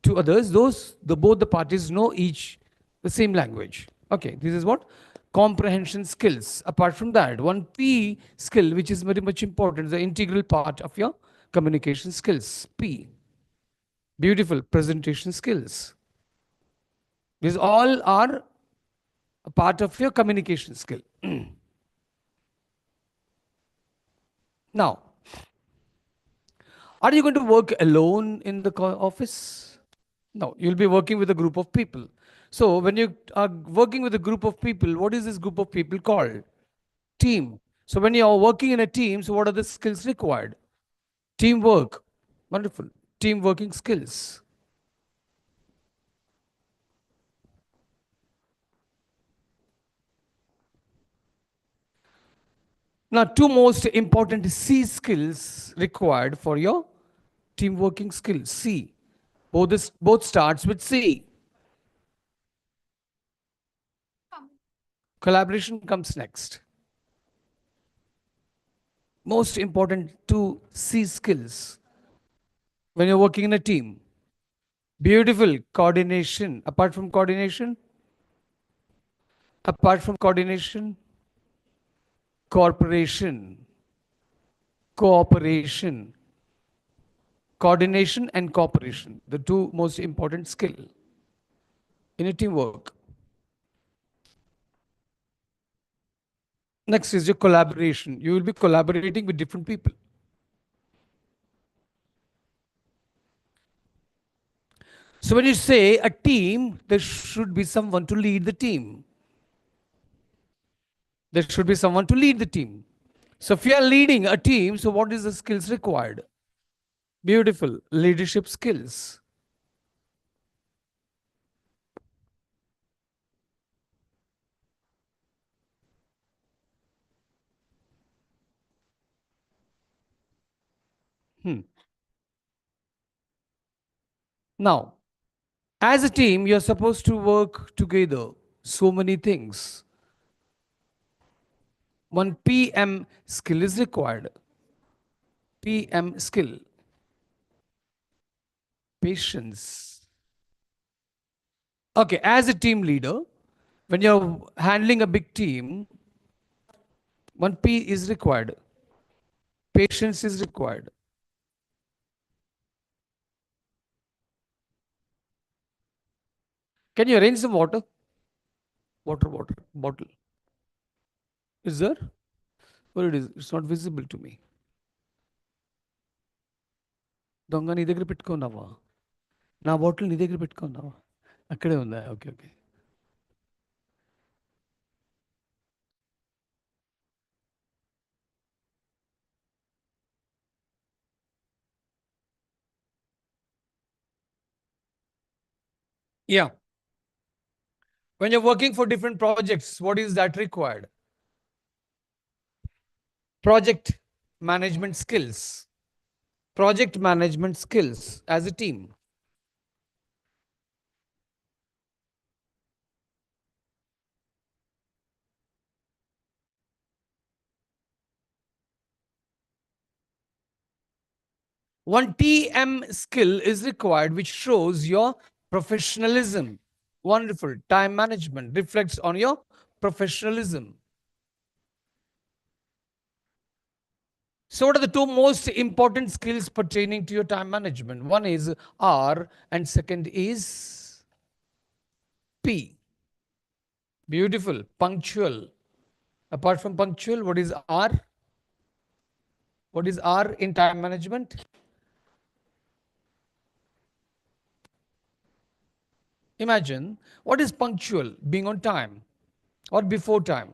to others. Those the both the parties know each the same language. Okay, this is what comprehension skills. Apart from that, one P skill which is very much important, the integral part of your communication skills. P, beautiful presentation skills. These all are a part of your communication skill. Now, are you going to work alone in the office? No, you'll be working with a group of people. So when you are working with a group of people, what is this group of people called? Team. So when you are working in a team, so what are the skills required? Teamwork. Wonderful. Team working skills. Now, two most important C skills required for your team working skills. C. Both starts with C. Collaboration comes next. Most important two C skills when you're working in a team. Beautiful coordination. Apart from coordination, cooperation, cooperation, coordination and cooperation, the two most important skill in a teamwork. Next is your collaboration. You will be collaborating with different people. So when you say a team, there should be someone to lead the team. There should be someone to lead the team. So if you are leading a team, so what is the skills required? Beautiful leadership skills. Now, as a team, you're supposed to work together. So many things. One PM skill is required. PM skill. Patience. Okay, as a team leader, when you're handling a big team, one P is required. Patience is required. Can you arrange some water? Water, bottle. Is there? Where it is? It's not visible to me. దొంగ నీ దగ్గర పెట్టుకున్నావా నా bottle నీ దగ్గర పెట్టుకున్నావా అక్కడే ఉందా okay okay Yeah. When you're working for different projects, what is that required? Project management skills. Project management skills as a team. One TM skill is required, which shows your professionalism. Wonderful. Time management reflects on your professionalism. So, what are the two most important skills pertaining to your time management? One is R, and second is P. Beautiful. Punctual. Apart from punctual, what is R? What is R in time management? Imagine, what is punctual? Being on time or before time.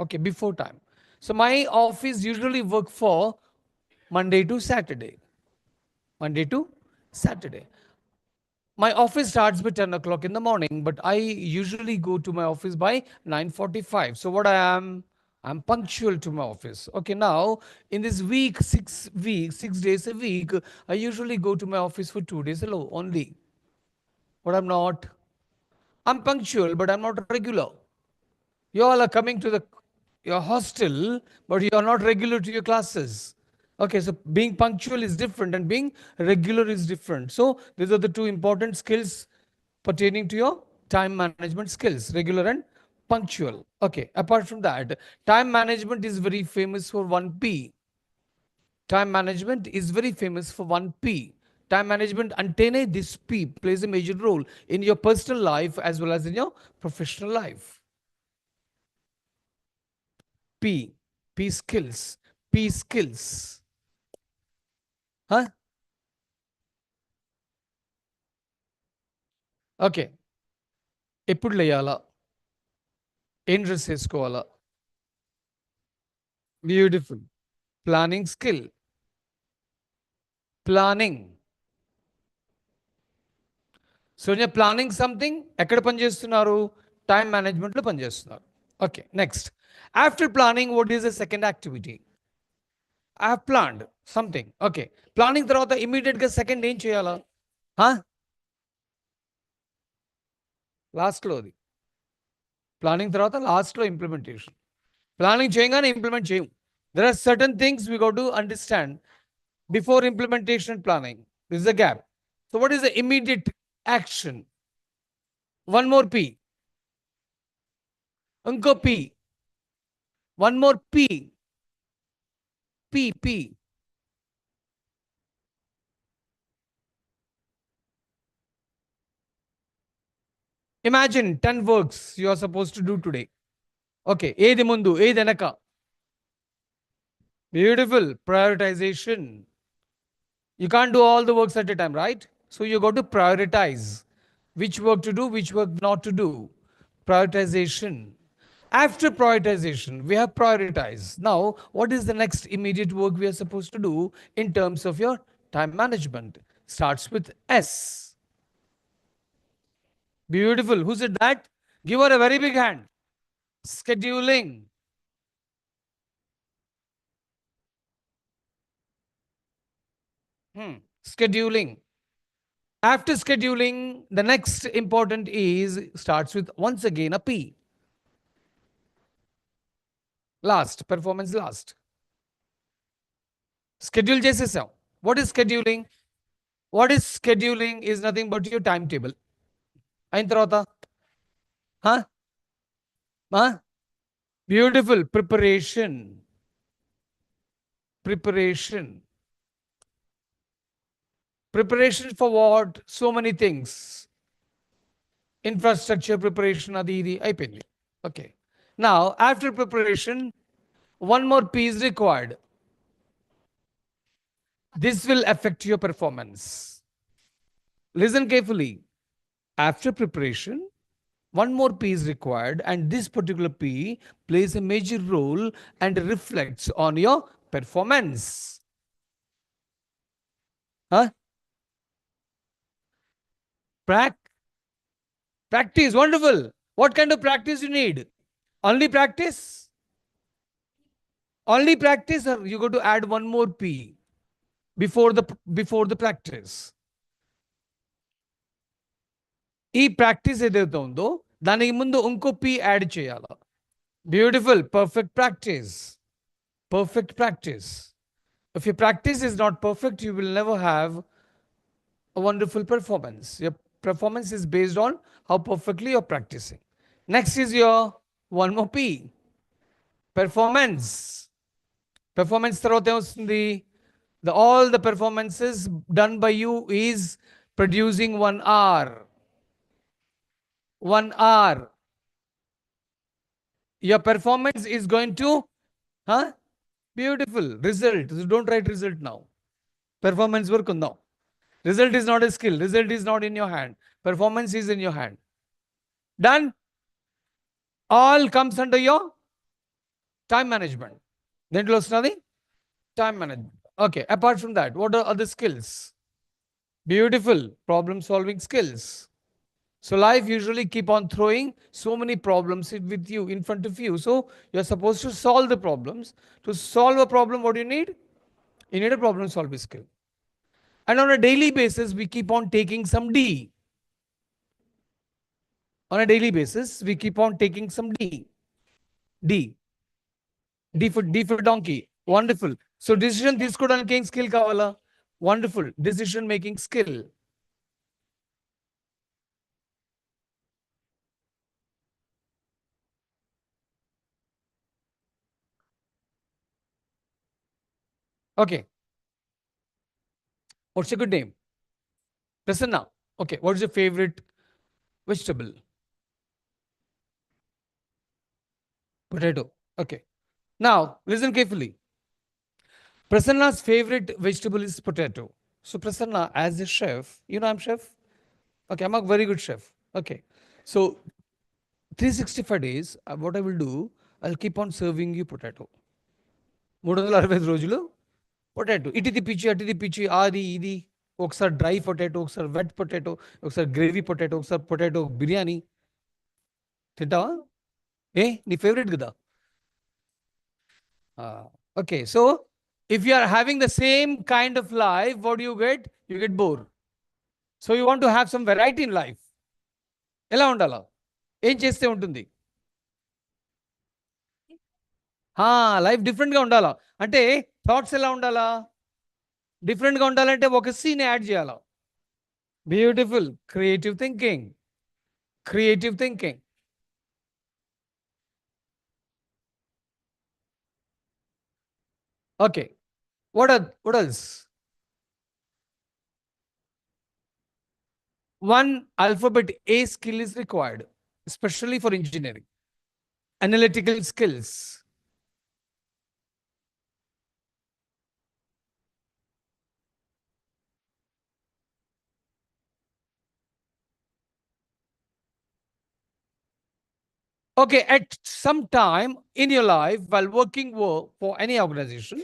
Okay, before time. So my office usually work for Monday to Saturday. Monday to Saturday. My office starts by 10 o'clock in the morning, but I usually go to my office by 9:45. So what I am, I'm punctual to my office. Okay, now in this week, 6 weeks, 6 days a week, I usually go to my office for 2 days alone only. But I'm not. I'm punctual, but I'm not regular. You all are coming to the your hostel, but you are not regular to your classes. Okay, so being punctual is different and being regular is different. So these are the two important skills pertaining to your time management skills, regular and punctual. Okay, apart from that, time management is very famous for 1P. Time management is very famous for 1P. Time management antene this P plays a major role in your personal life as well as in your professional life. P, P skills, P skills. Huh? Okay. ఎప్పుడు లేయాలా? ఏం dress ఏసుకోవాలా? Beautiful. Planning skill. Planning. So నేను planning something ఎక్కడ పనిచేస్తున్నారు? Time మేనేజ్మెంట్లో పనిచేస్తున్నారు. Okay, next. After planning what is the second activity? I have planned something. Okay, planning తర్వాత ఇమీడియట్గా సెకండ్ ఏం చేయాలా? లాస్ట్లో అది. ప్లానింగ్ తర్వాత లాస్ట్లో ఇంప్లిమెంటేషన్. ప్లానింగ్ చేయగానే ఇంప్లిమెంట్ చేయం. There are certain things we got to understand before implementation and planning. This is a gap. So what is the immediate action? One more P. Unko P. One more P. P. Imagine 10 works you are supposed to do today. Okay. Edi mundu, edi enaka. Beautiful. Prioritization. You can't do all the works at a time, right? So you got to prioritize which work to do, which work not to do. Prioritization. After prioritization, we have prioritized. Now, what is the next immediate work we are supposed to do in terms of your time management? Starts with S. Beautiful. Who said that? Give her a very big hand. Scheduling. Scheduling. After scheduling, the next important is starts with once again a P. Last, performance last. Schedule చేసేసాం. What is scheduling? What is scheduling is nothing but your timetable. అయిన తర్వాత beautiful. Preparation. Preparation for what? So many things. Infrastructure preparation, adi idi అయిపోయింది. Okay. Now, after preparation, one more P is required. This will affect your performance. Listen carefully. After preparation, one more P is required, and this particular P plays a major role and reflects on your performance. Practice. Wonderful. What kind of practice you need? Only practice? Only practice, or you got to add one more P before the practice? ఈ practice ఏదైతే ఉందో దానికి ముందు ఇంకో P add చేయాలి. Beautiful. Perfect practice. If your practice is not perfect, you will never have a wonderful performance. Your performance is based on how perfectly you're practicing. Next is your one more P. Performance తర్వాత ఏమొస్తుంది? All the performances done by you is producing 1 hour. 1 hour. Your performance is going to Beautiful. Result. Don't write result now. Performance work ఉందాం. Result is not a skill. Result is not in your hand. Performance is in your hand. Done. All comes under your time management. దేంట్లో వస్తున్నది? Time management. Okay. Apart from that, what are other skills? Beautiful. Problem solving skills. So life usually keep on throwing so many problems with you, in front of you. So you're supposed to solve the problems. To solve a problem, what do you need? You need a problem solving skill. And on a daily basis, we keep on taking some D. On a daily basis, we keep on taking some D. D. D for donkey. Wonderful. So decision తీసుకోవడానికి ఏం skill కావాలా? Wonderful. Decision making skill. Okay. What's your good name? Prasanna. Okay. What is your favorite vegetable? Potato. Okay. Now, listen carefully. Prasanna's favorite vegetable is potato. So Prasanna, as a chef, you know I'm chef? Okay, I'm a very good chef. Okay. So 365 days, what I will do, I'll keep on serving you potato. 365 రోజులు potato ఇటు తిప్పించి అటు తిప్పించి అది ఇది ఒకసారి dry potato ఒకసారి wet potato ఒకసారి gravy potato ఒకసారి potato biryani తింటావా నీ ఫేవరెట్ కదా okay so if you are having the same kind of life, what do you get? You get bored. So you want to have some variety in life. ఎలా ఉండాలా? ఏం చేస్తే ఉంటుంది? Life డిఫరెంట్గా ఉండాలా అంటే థాట్స్ ఎలా ఉండాలా? డిఫరెంట్గా ఉండాలంటే ఒక సీన్ యాడ్ చేయాలా? Beautiful. Creative thinking. Creative thinking. Okay. What else? One alphabet A skill is required, especially for engineering. Analytical skills. Okay, at some time in your life, while working for any organization,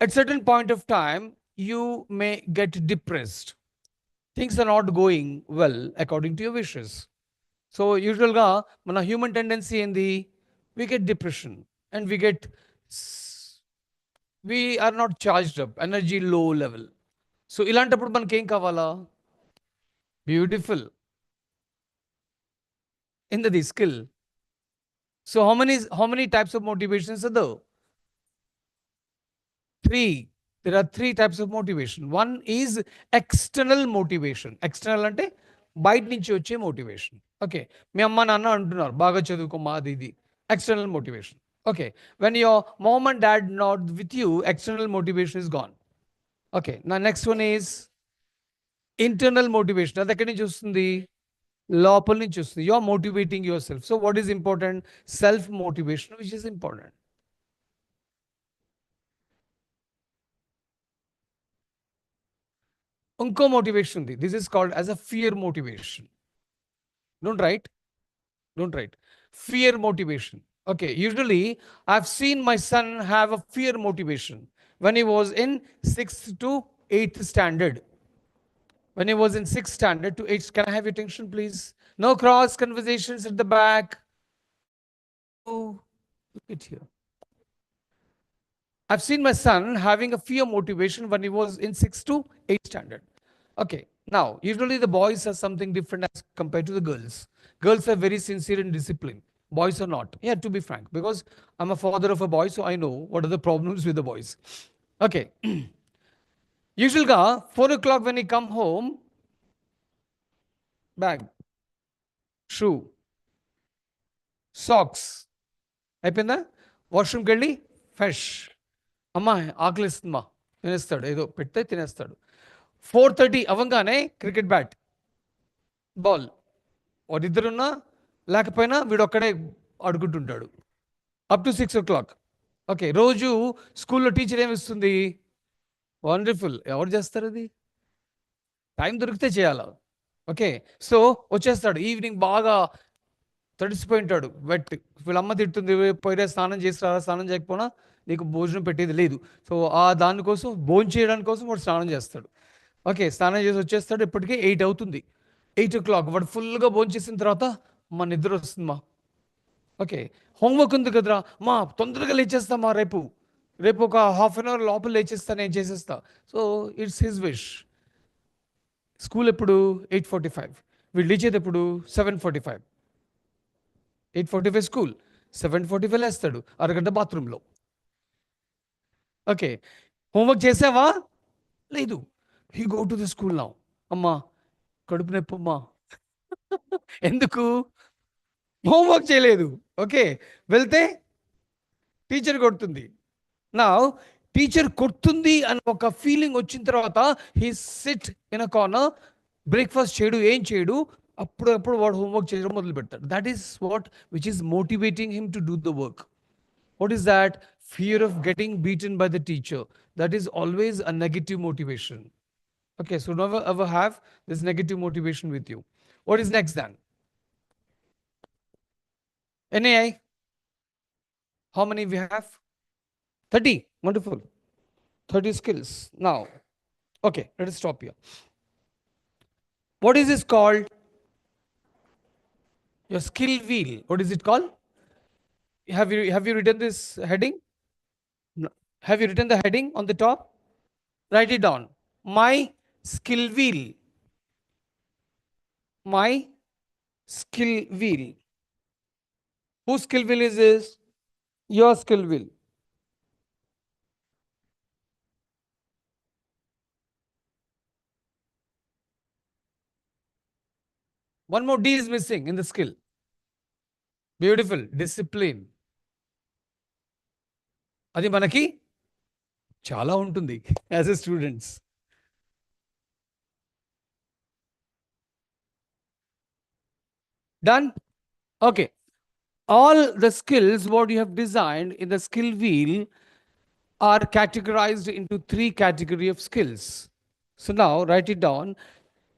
at certain point of time, you may get depressed. Things are not going well according to your wishes. So usually, mana human tendency in we get depression and we are not charged up, energy low level. So ilantappudu manaki em kavala? Beautiful. In the skill. So how many types of motivations are there? 3. There are 3 types of motivation. One is external motivation. External ante బయట నుంచి వచ్చే motivation. Okay, మీ అమ్మ నాన్న అంటున్నారు బాగా చదువుకోమా అది ఇది, external motivation. Okay, when your mom and dad not with you, external motivation is gone. Okay, నా next one is internal motivation. అది ఎక్కడి నుంచి వస్తుంది? లోపల నుంచి వస్తుంది. You are motivating yourself. So what is important? Self motivation which is important. ఇంకో motivation ఉంది. This is called as a fear motivation. Don't write. Fear motivation. Okay, usually I've seen my son have a fear motivation when he was in 6th to 8th standard. When he was in 6th standard to 8th, can I have your attention please? No cross conversations at the back. Oh, look at here. I've seen my son having a fear motivation when he was in 6th to 8th standard. Okay, now usually the boys are something different as compared to the girls. Girls are very sincere and disciplined. Boys are not. Yeah, to be frank, because I'm a father of a boy, so I know what are the problems with the boys. Okay. Usually, 4 o'clock when he come home, bag, shoe, socks. అయిపోయిందా? వాష్రూమ్కి వెళ్ళి fresh. అమ్మా ఆకలిస్తుందమ్మా, తినేస్తాడు, ఏదో పెడితే తినేస్తాడు. 4:30 అవ్వగానే cricket bat, ball. వాడిద్దరున్నా లేకపోయినా వీడు ఒక్కడే ఆడుకుంటుంటాడు అప్ టు 6 o'clock. ఓకే, రోజు స్కూల్లో టీచర్ ఏమి ఇస్తుంది? వండర్ఫుల్. ఎవరు చేస్తారు అది? టైం దొరికితే చేయాలి. ఓకే, సో వచ్చేస్తాడు ఈవినింగ్, బాగా తడిసిపోయి ఉంటాడు, వెట్. వీళ్ళమ్మ తిడుతుంది, పోయితే స్నానం చేసి రారా, స్నానం చేయకపోయినా నీకు భోజనం పెట్టేది లేదు. సో ఆ దానికోసం భోజనం చేయడానికి కోసం వాడు స్నానం చేస్తాడు. ఓకే, స్నానం చేసి వచ్చేస్తాడు, ఇప్పటికే 8 అవుతుంది. 8 o'clock వాడు ఫుల్గా భోజనం చేసిన తర్వాత మా నిద్ర వస్తుంది మా. ఓకే, హోంవర్క్ ఉంది కదరా మా, తొందరగా లేచేస్తామా, రేపు రేపు ఒక ½ an hour లోపల లేచేస్తా, నేను చేసేస్తా. So it's his wish. School ఎప్పుడు? 8:45. వీళ్ళు లేచేది ఎప్పుడు? 7:45. 8:45 స్కూల్, 7:45 లేస్తాడు, అరగంట బాత్రూంలో. ఓకే, హోంవర్క్ చేసావా? లేదు. He go to the school now. అమ్మా కడుపు నొప్పి అమ్మా. ఎందుకు? హోంవర్క్ చేయలేదు. ఓకే, వెళ్తే టీచర్ కొడుతుంది. నా టీచర్ కొడుతుంది అని ఒక ఫీలింగ్ వచ్చిన తర్వాత he SIT in a corner, breakfast చేయడు, ఏం చేయడు, అప్పుడు వాడు హోంవర్క్ చేయడం మొదలు పెడతాడు. That is what which is motivating him to do the work. What is that? Fear of getting beaten by the teacher. That is always a negative motivation. Okay, so never ever have this negative motivation with you. What is next then? NAI. How many we have? 30. Wonderful. 30 skills. Now, okay, let us stop here. What is this called? Your skill wheel. What is it called? Have you written this heading? No. Have you written the heading on the top? Write it down. My skill wheel. My skill wheel. Whose skill wheel is this? Your skill wheel. One more D is missing in the skill. Beautiful. Discipline. అది మనకి చాలా ఉంటుంది as a students. Done? Okay. All the skills what you have designed in the skill wheel are categorized into 3 category of skills. So now write it down.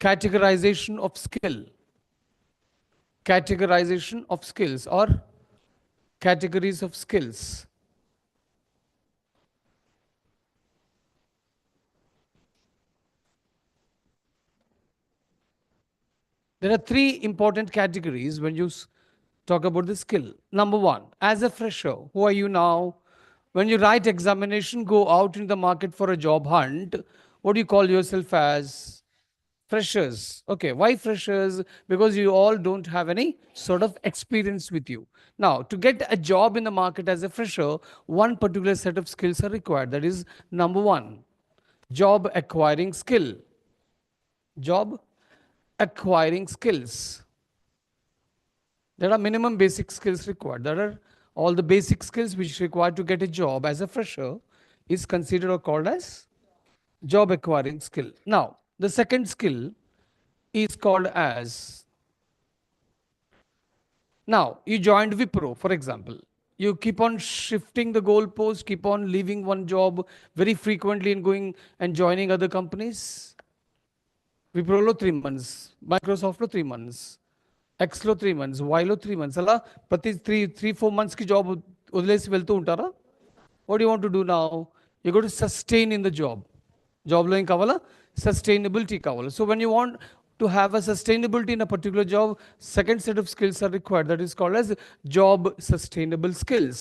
Categorization of skill. Categorization of skills or categories of skills. There are 3 important categories when you talk about the skill. Number 1, as a fresher, who are you now? When you write examination, go out in the market for a job hunt, what do you call yourself as? Freshers. Okay, why freshers? Because you all don't have any sort of experience with you. Now, to get a job in the market as a fresher, one particular set of skills are required. That is number 1, job acquiring skill. Job acquiring skills. There are minimum basic skills required. There are all the basic skills which are required to get a job as a fresher is considered or called as job acquiring skill. Now, the second skill is called as, now you joined Wipro, for example. You keep on shifting the goalpost, keep on leaving one job very frequently and going and joining other companies. Wipro 3 months, Microsoft 3 months, X 3 months, Y 3 months. అలా ప్రతి 3-4 months కి job వదిలేసి వెళ్తూ ఉంటారా? What do you want to do now? You got to sustain in the job. Jobలో ఏం కావాలా? Sustainability కావాలి. So when you want to have a sustainability in a particular job, second set of skills are required. That is called as job sustainable skills.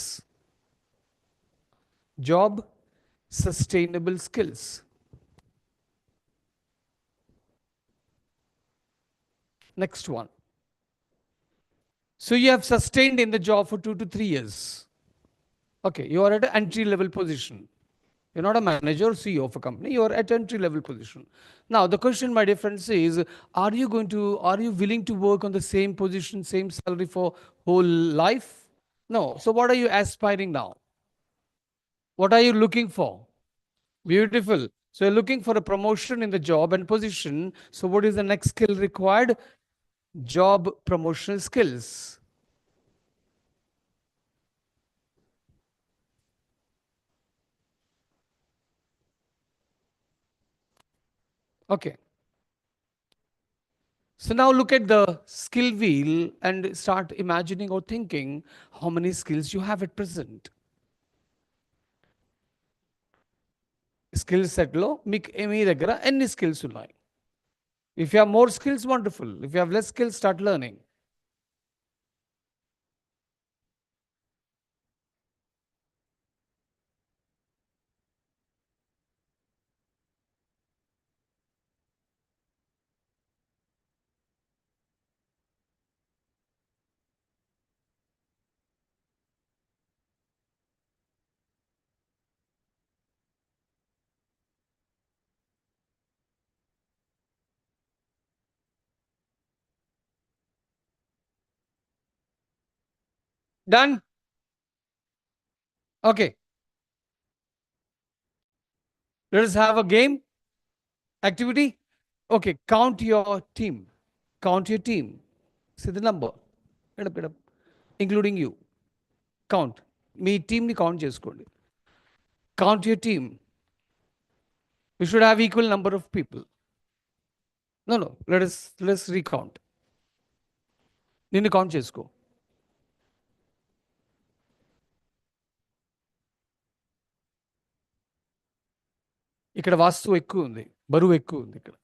Job sustainable skills. Next one. So you have sustained in the job for 2 to 3 years. Okay, you are at an entry level position. You're not a manager or CEO of a company, you are at entry level position. Now the question, my dear friends, is are you willing to work on the same position, same salary for whole life? No. So what are you aspiring now? What are you looking for? Beautiful. So you're looking for a promotion in the job and position. So what is the next skill required? Job promotional skills. Okay. So now look at the skill wheel and start imagining or thinking how many skills you have at present. Skill set lo మీ దగ్గర ఎన్ని skills ఉన్నాయి? If you have more skills, wonderful. If you have less skills, start learning. Done? Okay. Let us have a game activity. Okay, count your team. Count your team. See the number. Put up. Including you. Count. మీ టీమ్ని count చేసుకోండి. Count your team. We should have equal number of people. No. Let's recount. నిన్ను count చేసుకో. ఇక్కడ వాస్తు ఎక్కువ ఉంది, బరువు ఎక్కువ ఉంది ఇక్కడ.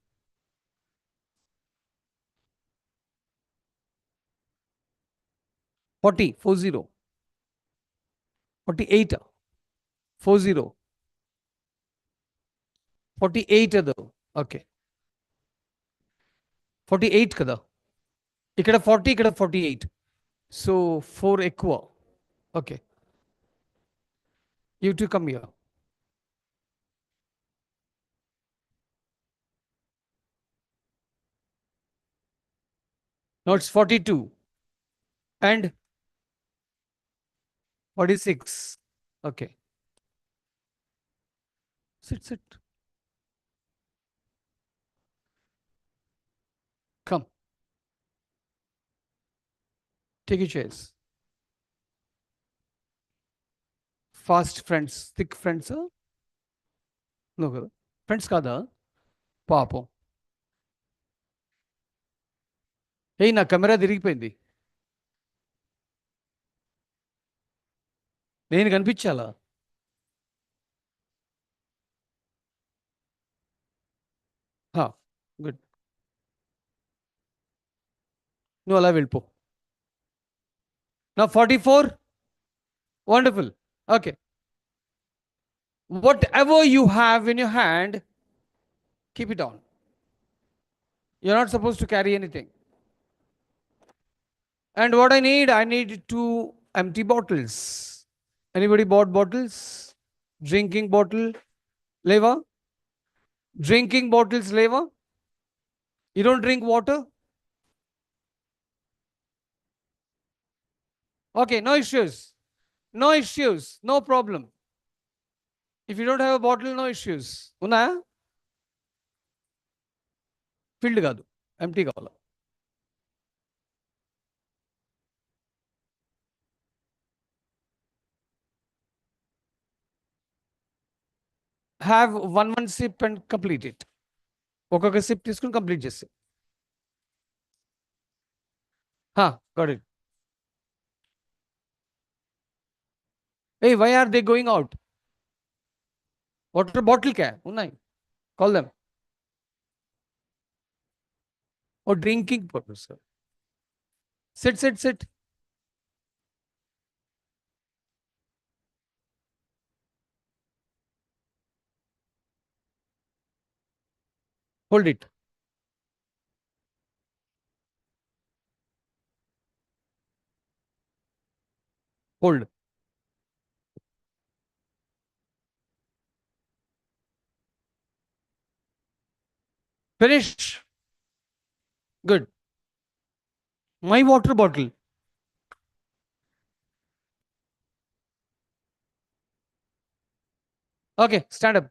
40, 40, 48, 40, 48 అదో. ఓకే, 48 కదా, ఇక్కడ 40, ఇక్కడ 48, సో 4 ఎక్కువ. Okay, you two come here. Now it's 42 and 46. Okay, sit. Come, take your chairs. Fast friends, thick friends, no కదా, ఫ్రెండ్స్ కాదా పాపం. ఏ నా కెమెరా తిరిగిపోయింది, నేను కనిపించాలా? గుడ్, నువ్వు అలా వెళ్ళిపో. నా 44, wonderful. Okay, whatever you have in your hand, keep it on. You're not supposed to carry anything. And what I need 2 empty bottles. Anybody bought bottles? Drinking bottle, lever? Drinking bottles, lever? You don't drink water? Okay, no issues. No issues, no problem. If you don't have a bottle, no issues. ఉన్నాయా? Field కాదు, empty కావాలా? Have one sip and complete it. ఒక్కొక్క SIP తీసుకుని complete చేసి. Got it. Hey, why are they going out? Water bottle क्या है? ఉన్నాయి, call them. Or drinking purpose. Sit. Hold it. Hold. Finish. Good. My water bottle. Okay, stand up.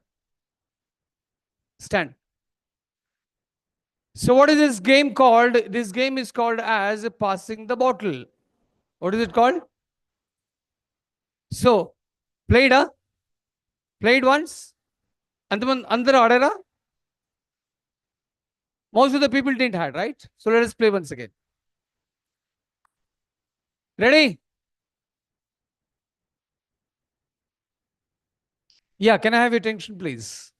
Stand. So what is this game called? This game is called as passing the bottle. What is it called? So, played once? అంతమంది అందరూ ఆడారా? Most of the people didn't had, right? So let us play once again. Ready? Yeah, can I have your attention, please?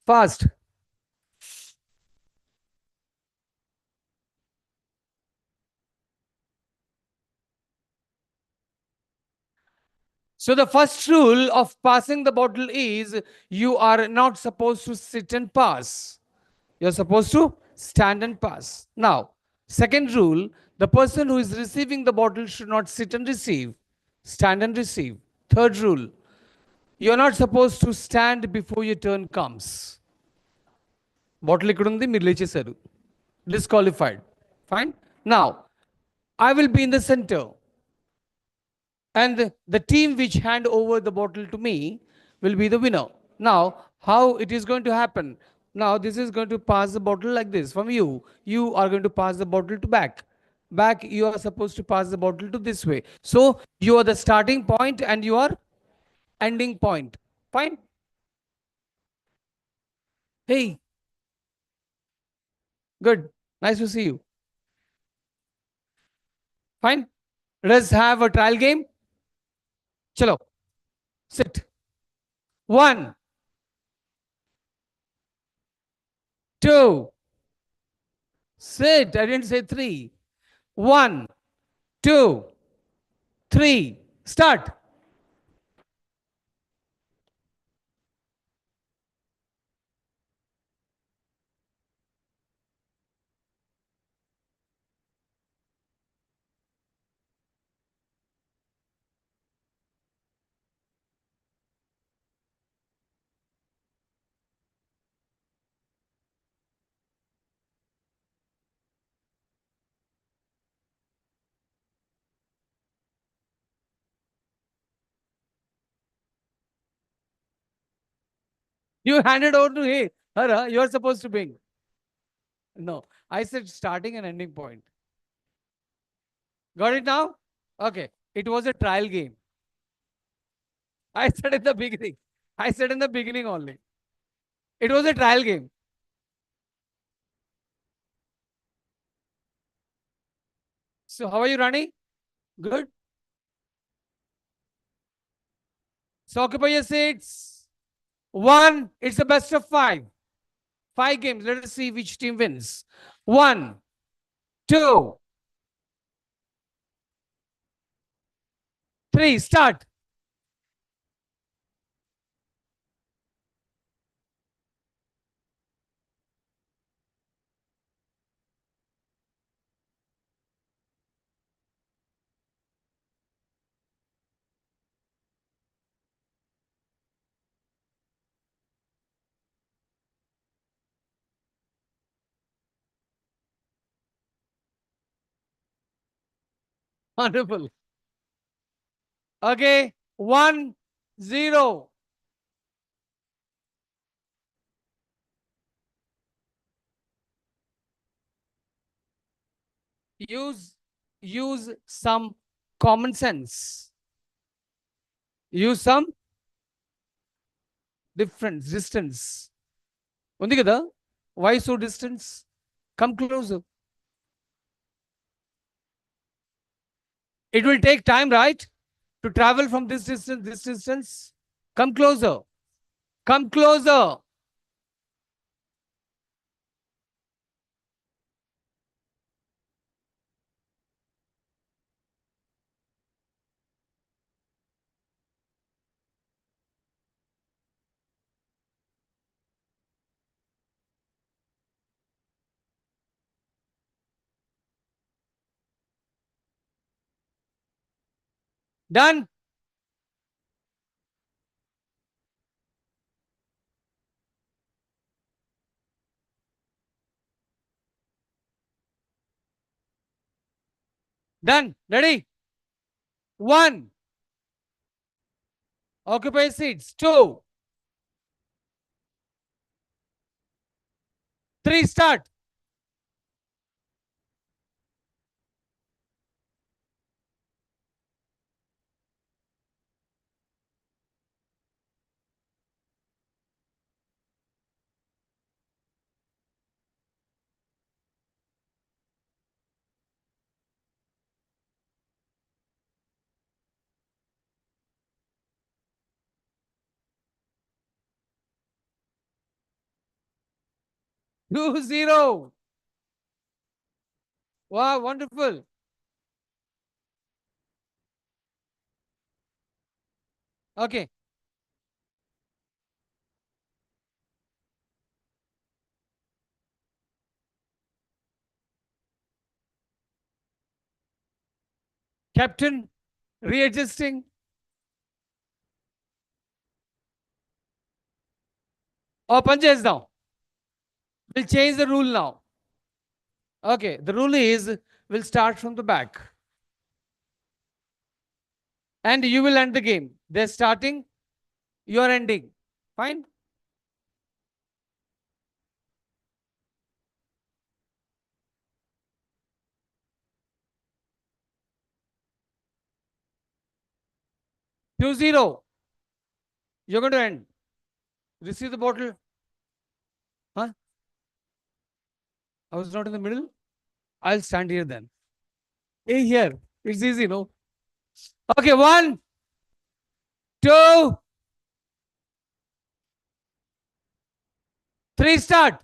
Fast. So the first rule of passing the bottle is you are not supposed to sit and pass. You're supposed to stand and pass. Now, second rule, the person who is receiving the bottle should not sit and receive, stand and receive. Third rule, you're not supposed to stand before your turn comes. Bottle ఇక్కడ ఉంది మీరు లేచేశారు. Disqualified. Fine. Now, I will be in the center. And the team which hand over the bottle to me will be the winner. Now, how it is going to happen? Now, this is going to pass the bottle like this from you. You are going to pass the bottle to back. Back, you are supposed to pass the bottle to this way. So, you are the starting point and you are ending point. Fine? Hey, good. Nice to see you. Fine? Let's have a trial game. Chalo. Sit. 1, 2. Sit. I didn't say 3. 1, 2, 3. Start. You handed over to her. You're supposed to bring. No, I said starting and ending point. Got it now? Okay. It was a trial game. I said in the beginning. I said in the beginning only. It was a trial game. So how are you running? Good. So occupy your seats. 1, it's the best of 5. 5 games. Let us see which team wins. 1, 2, 3. Start. Wonderful. Okay. 1, 0. Use some common sense. Use some distance. ఉంది కదా? Why so distance? Come closer. It will take time, right? To travel from this distance. Come closer. Come closer. Done. Done. Ready? 1. Occupy seats. 2, 3. Start. 2-0. Wow, wonderful. Okay. Captain, readjusting. Oh, punches now. We'll change the rule now. Okay, the rule is we'll start from the back. And you will end the game. They're starting, you're ending. Fine? Two zero. You're going to end. Receive the bottle. Huh? I was not in the middle. I'll stand here then. Hey, here. It's easy, no? Okay, 1, 2, 3, start.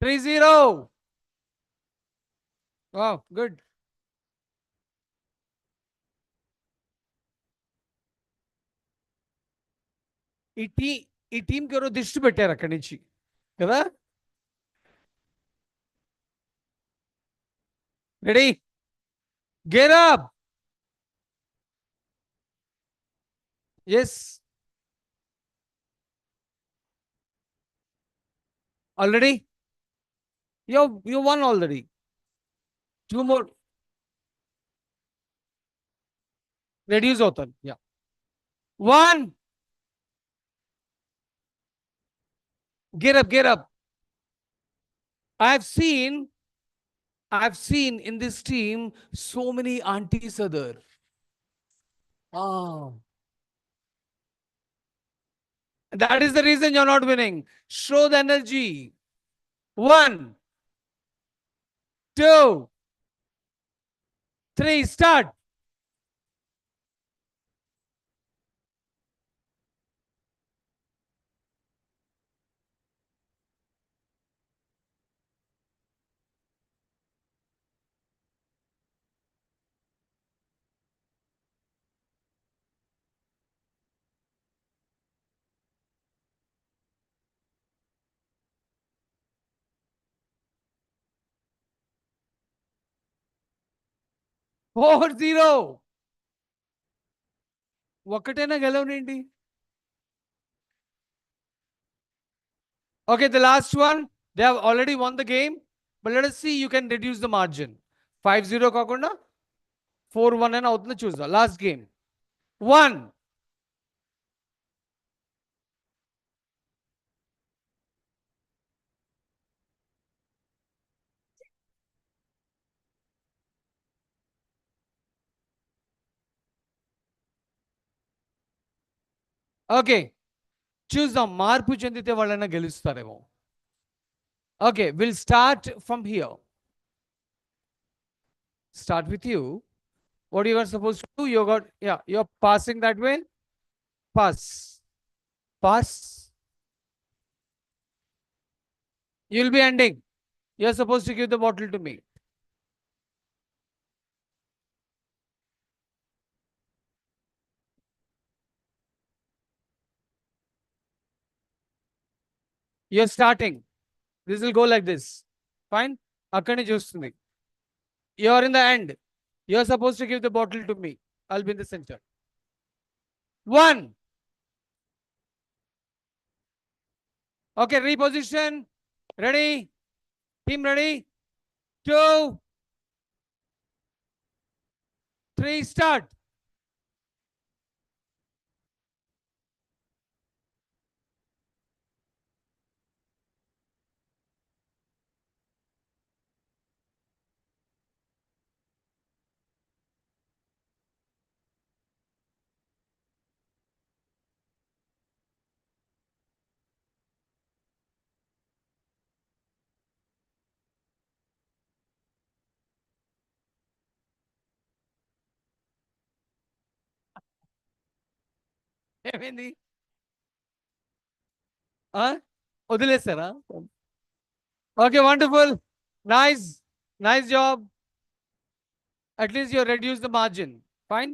Three zero. Wow, good. ఈ టీ ఈ టీంకి ఎవరో దిష్టి పెట్టారు అక్కడి నుంచి కదా ready gear up yes already you won already two more reduce అవుతాను yeah 1 gear up I've seen I've seen in this team so many aunties are there. Ah. That is the reason you're not winning. Show the energy. 1, 2, 3, start. Four zero. ఒక్కటైనా గెలవనండి. Okay, the last one. They have already won the game. But let us see, you can reduce the margin. 5-0 కాకుండా 4-1 అని అవుతుందో చూద్దాం. Last game. 1. Okay. చూద్దాం మార్పు చెందితే వాళ్ళైనా గెలుస్తారేమో. Okay, we'll start from here. Start with you. What you are supposed to do? You're passing that way. Pass. Pass. You'll be ending. You're supposed to give the bottle to me. You're starting. This will go like this. Fine? అక్కడి నుంచి వస్తుంది. You're in the end. You're supposed to give the bottle to me. I'll be in the center. 1. Okay, reposition. Ready? Team ready? 2, 3, start. ఏమైంది? వదిలేస్తారా? Okay, wonderful. Nice. Nice job. At least you reduced the margin. Fine.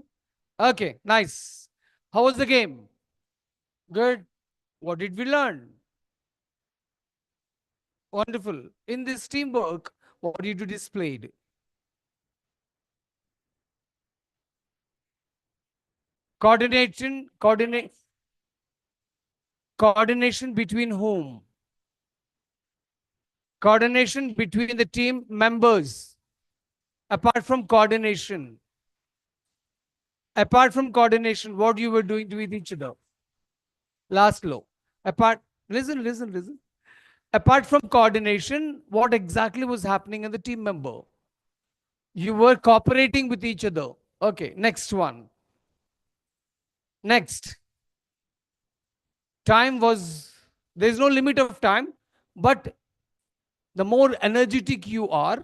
Okay, nice. How was the game? Good. What did we learn? Wonderful. In this teamwork, what did you displayed? Coordination between whom? Coordination between the team members. Apart from coordination, what you were doing with each other? Last low. Listen. Apart from coordination, what exactly was happening in the team member? You were cooperating with each other. Okay, next one. Next. There's no limit of time, but the more energetic you are,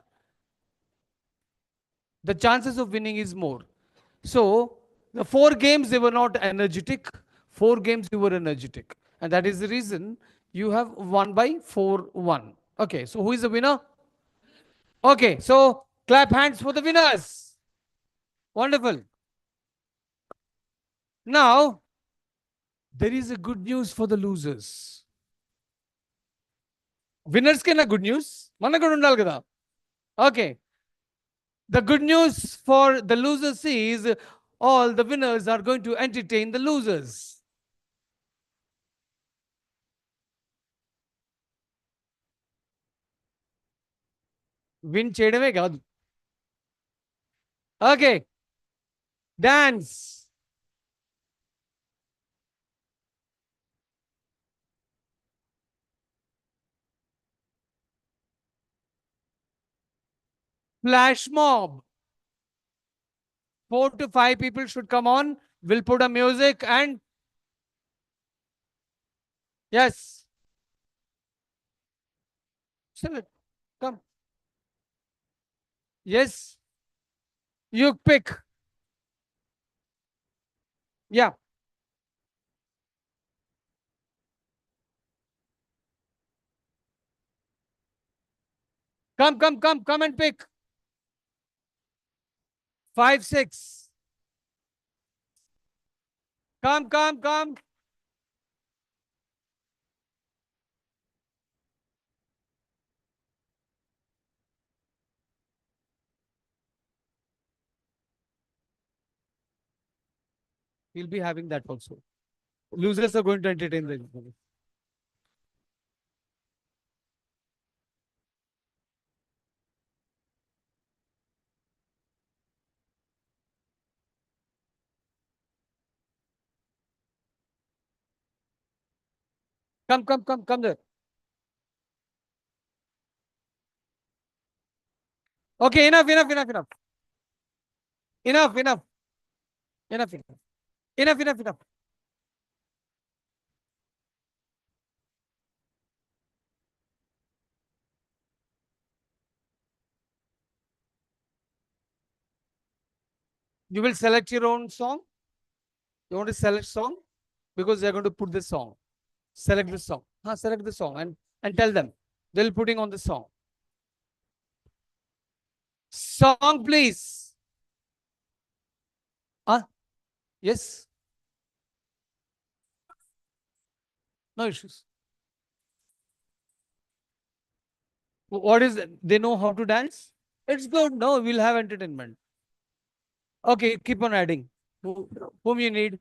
the chances of winning is more. So, the 4 games, they were not energetic. 4 games, you were energetic. And that is the reason you have won by 4-1. Okay, so who is the winner? Okay, so clap hands for the winners. Wonderful. Now, there is a good news for the losers. Winners ke na good news? Mana kuda undali kada. Okay. The good news for the losers is all the winners are going to entertain the losers. Win చేయడమే కాదు. Okay. Dance. Flash mob. 4 to 5 people should come on. We'll put a music and yes. Come. Yes. You pick. Yeah. Come and pick. 5, 6. Come. We'll be having that also. Losers are going to entertain them. Come there. Okay, enough. Enough. You will select your own song. You want to select song? Because they're going to put this song. Select this song. Select the song and tell them. They'll putting on the song. Song, please. Yes. No issues. What is it? They know how to dance? It's good. No, we'll have entertainment. Okay, keep on adding. Whom you need?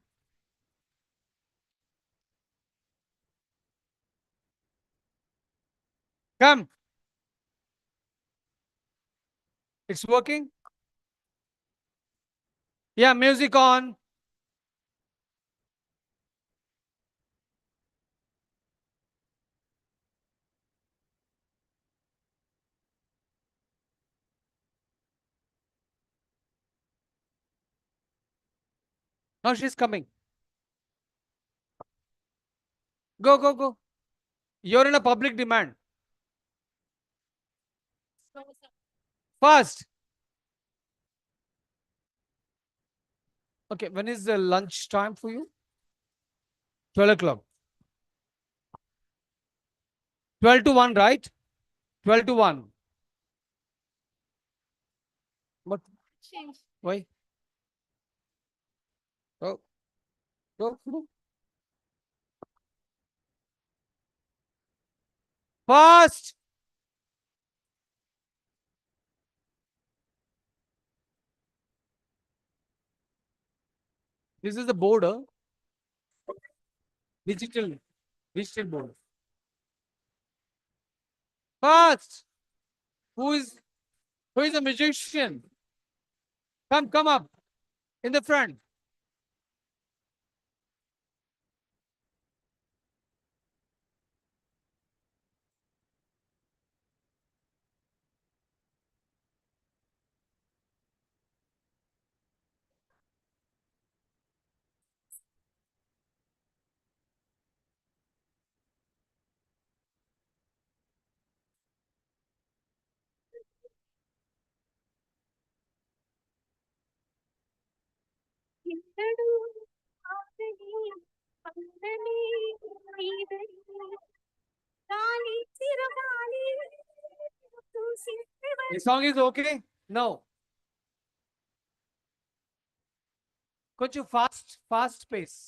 Come. It's working? Yeah, music on. Now she's coming. Go. You're in a public demand. Fast. Okay, when is the lunch time for you? 12 o'clock. 12 to 1, right? 12 to 1. What? Change. Why? Oh, go. Fast! This is the board, huh? Digital. Digital board. Fast! Who is who is a magician? Come up in the front. ఎన్నడూ ఆగని పండని నీదని గాలి చిరగాలి చూసింది The song is okay? No. కొంచెం fast pace.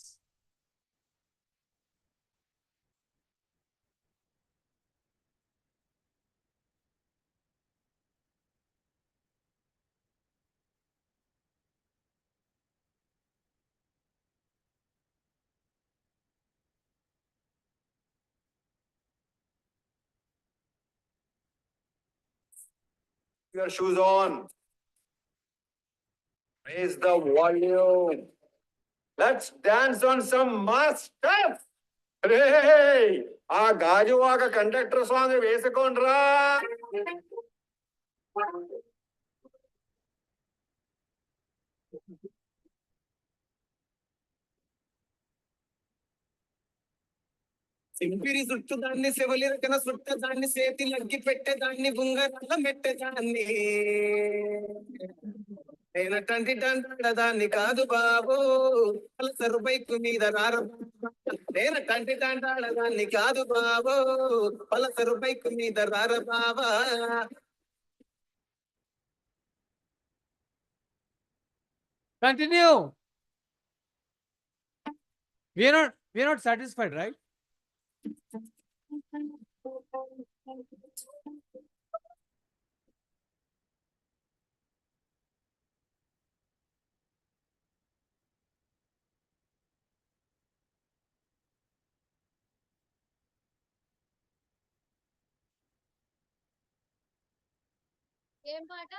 Your shoes on. Raise the volume. Let's dance on some mass stuff. Hey, ఆ Gajuwaka conductor song వేసుకోండ్రా. సింపిరి చుట్టుదాన్ని శివలిరకన చుట్టదాన్ని సేతి లగ్గి పెట్టేదాన్ని బుంగరాల మెట్టేదాన్ని నేనటంటి దాన్ని కాదు బాబు పల్సరు బైక్ మీద రార నేనటంటి దాన్ని కాదు బాబు పల్సరు బైక్ మీద రార బాబా Continue. We are not satisfied, right? ఏం పాట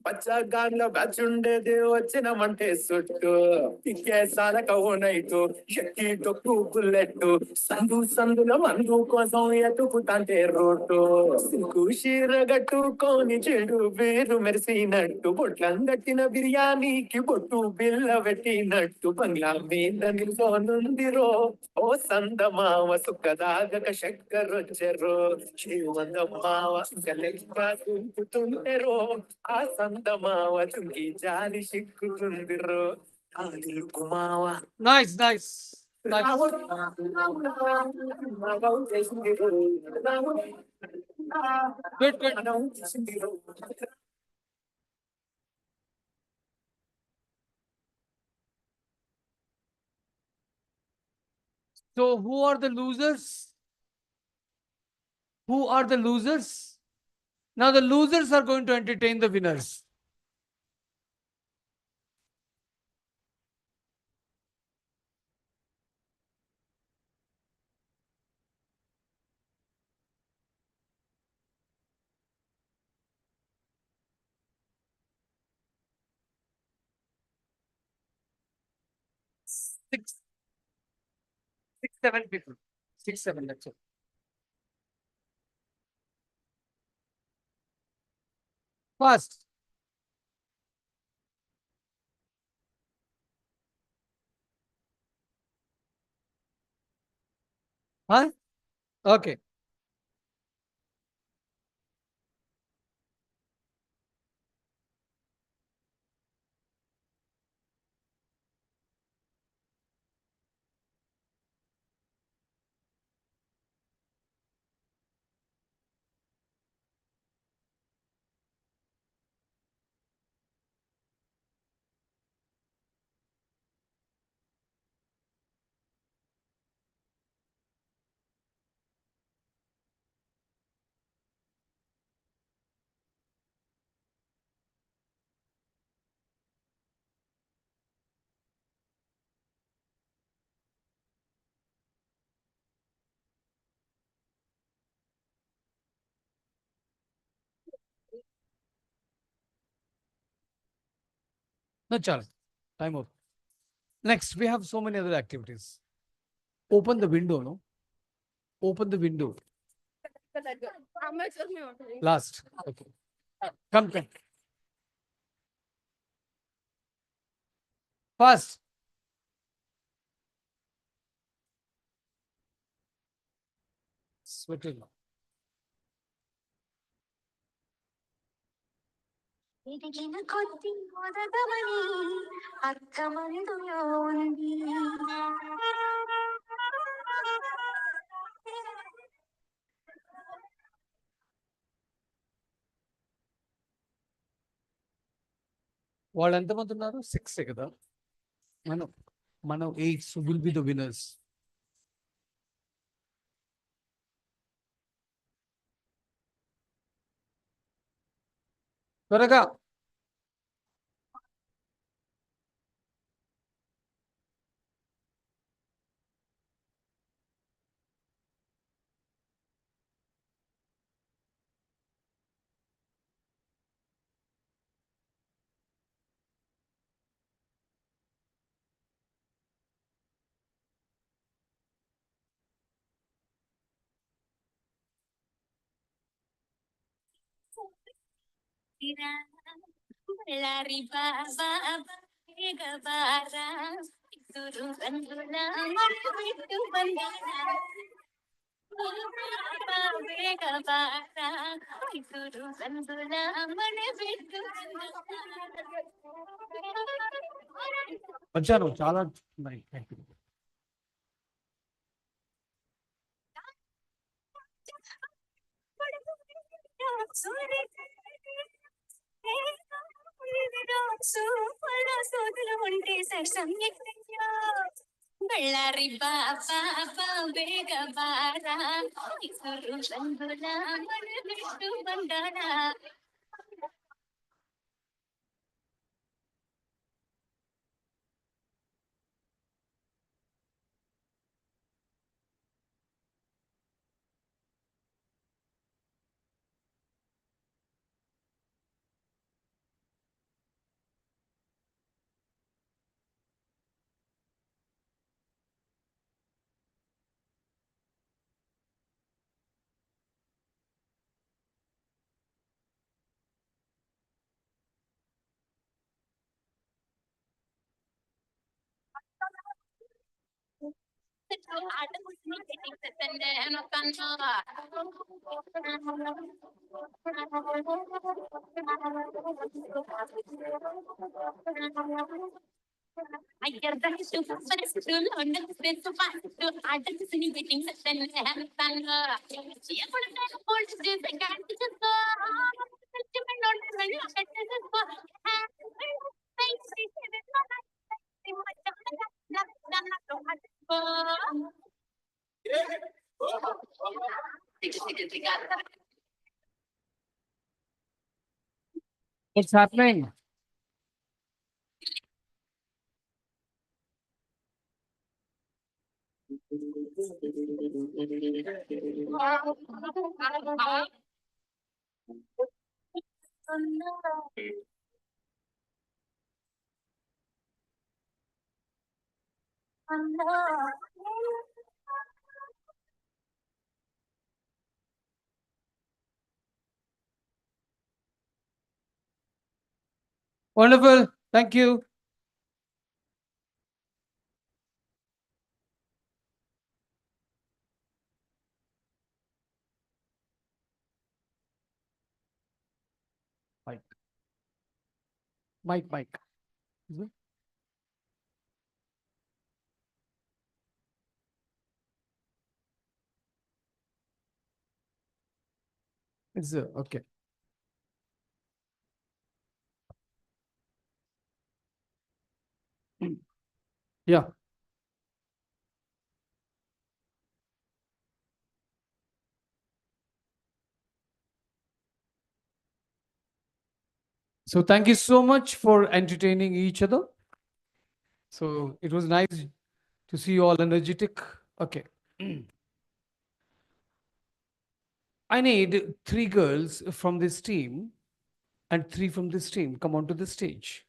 పచ్చగాన్ల బ్యాచ్ ఉండేది వచ్చినమంటే సుట్టు ఇక్కేసాల కవునైతు ఎక్కి తొక్కు బుల్లెట్ సందుల మందు కోసం ఎతుకుతాంటే రోడ్డు కుషీర గట్టుకొని చెడు వేరు మెరిసినట్టు బొట్లందట్టిన బిర్యానీకి బొట్టు బిల్ల పెట్టినట్టు బంగ్లా మీద నిల్చోనుందిరో ఓ సందమావ సుఖదాగక చక్కరొచ్చెరో శివందమావ గలెక్క కుంపుతుంటెరో ఆ సందమావ తుంగి జాలి సిక్కుతుందిరో కుమావ Nice, nice. Good, good. So who are the losers? Who are the losers? Now the losers are going to entertain the winners. Six, 7 people. 6, 7, that's it. Fast. Huh? Okay. No, chal. Time up. Next, we have so many other activities. Open the window, no? Open the window. Last. Okay. Come, come. Fast. Sweating. ఎదిగిన కొద్ది మొదగమని అర్థమందులో ఉంది వాళ్ళు ఎంతమంది ఉన్నారు? 6 కదా. మనం మనం 8. So will be the winners. త్వరగా. బళ్ళారి బాబా బారా ఇద్దరు రంగుల మనవిట్టు బంగారా బారా ఇద్దరు రంగుల మనవిట్టు వచ్చారు చాలా ఉన్నాయి. Thank you. బళ్ళారి బాబా ಬೇಗ ಬಾರ ಇಬ್ಬರು ರಂಗುಲ ಬಿಟ್ಟು ಬಂದಾರ What's happening? Wonderful. Thank you. Mike. Mike. Is it? It's okay. Yeah. So thank you so much for entertaining each other. So it was nice to see you all energetic. Okay. I need 3 girls from this team and 3 from this team. Come onto the stage.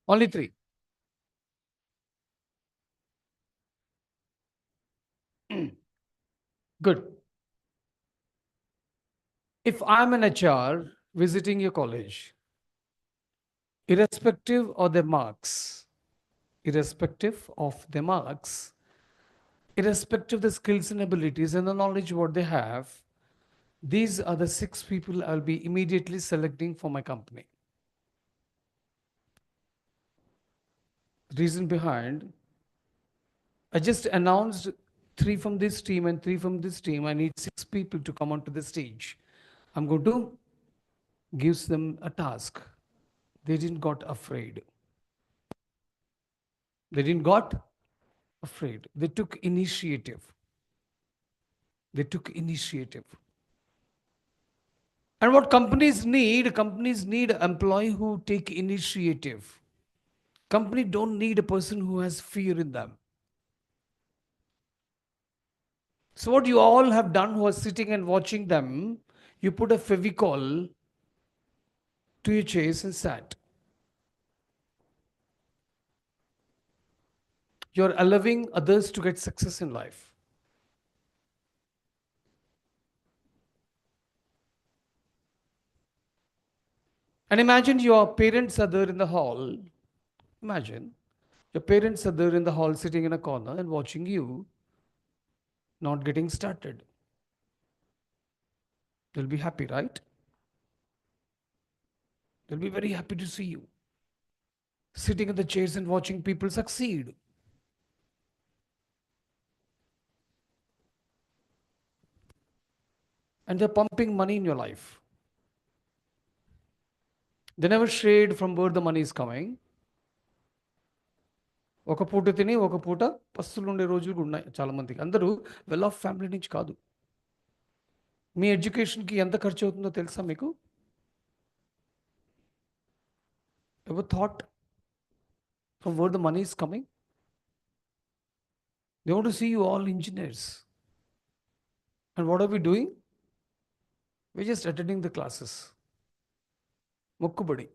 Only 3. Good. If I'm an HR visiting your college, irrespective of the marks, irrespective of the marks, irrespective of the skills and abilities and the knowledge what they have, these are the 6 people I'll be immediately selecting for my company. Reason behind, I just announced 3 from this team and 3 from this team. I need 6 people to come onto the stage. I'm going to give them a task. They didn't got afraid. They didn't got afraid. They took initiative. They took initiative. And what companies need employee who take initiative. Company don't need a person who has fear in them. So what you all have done who are sitting and watching them, you put a Fevicol to your chairs and sat. You're allowing others to get success in life. And imagine your parents are there in the hall. Imagine your parents are there in the hall sitting in a corner and watching you not getting started. They'll be happy, right? They'll be very happy to see you sitting in the chairs and watching people succeed. And they're pumping money in your life. They never strayed from where the money is coming. ఒక పూట తిని ఒక పూట పస్తులు ఉండే రోజులు ఉన్నాయి చాలా మందికి. అందరూ వెల్ ఆఫ్ ఫ్యామిలీ నుంచి కాదు. మీ ఎడ్యుకేషన్కి ఎంత ఖర్చు అవుతుందో తెలుసా మీకు? Ever thought from where the money is coming? They want to see you all engineers. And what are we doing? We're just attending the classes. Mokkubadi.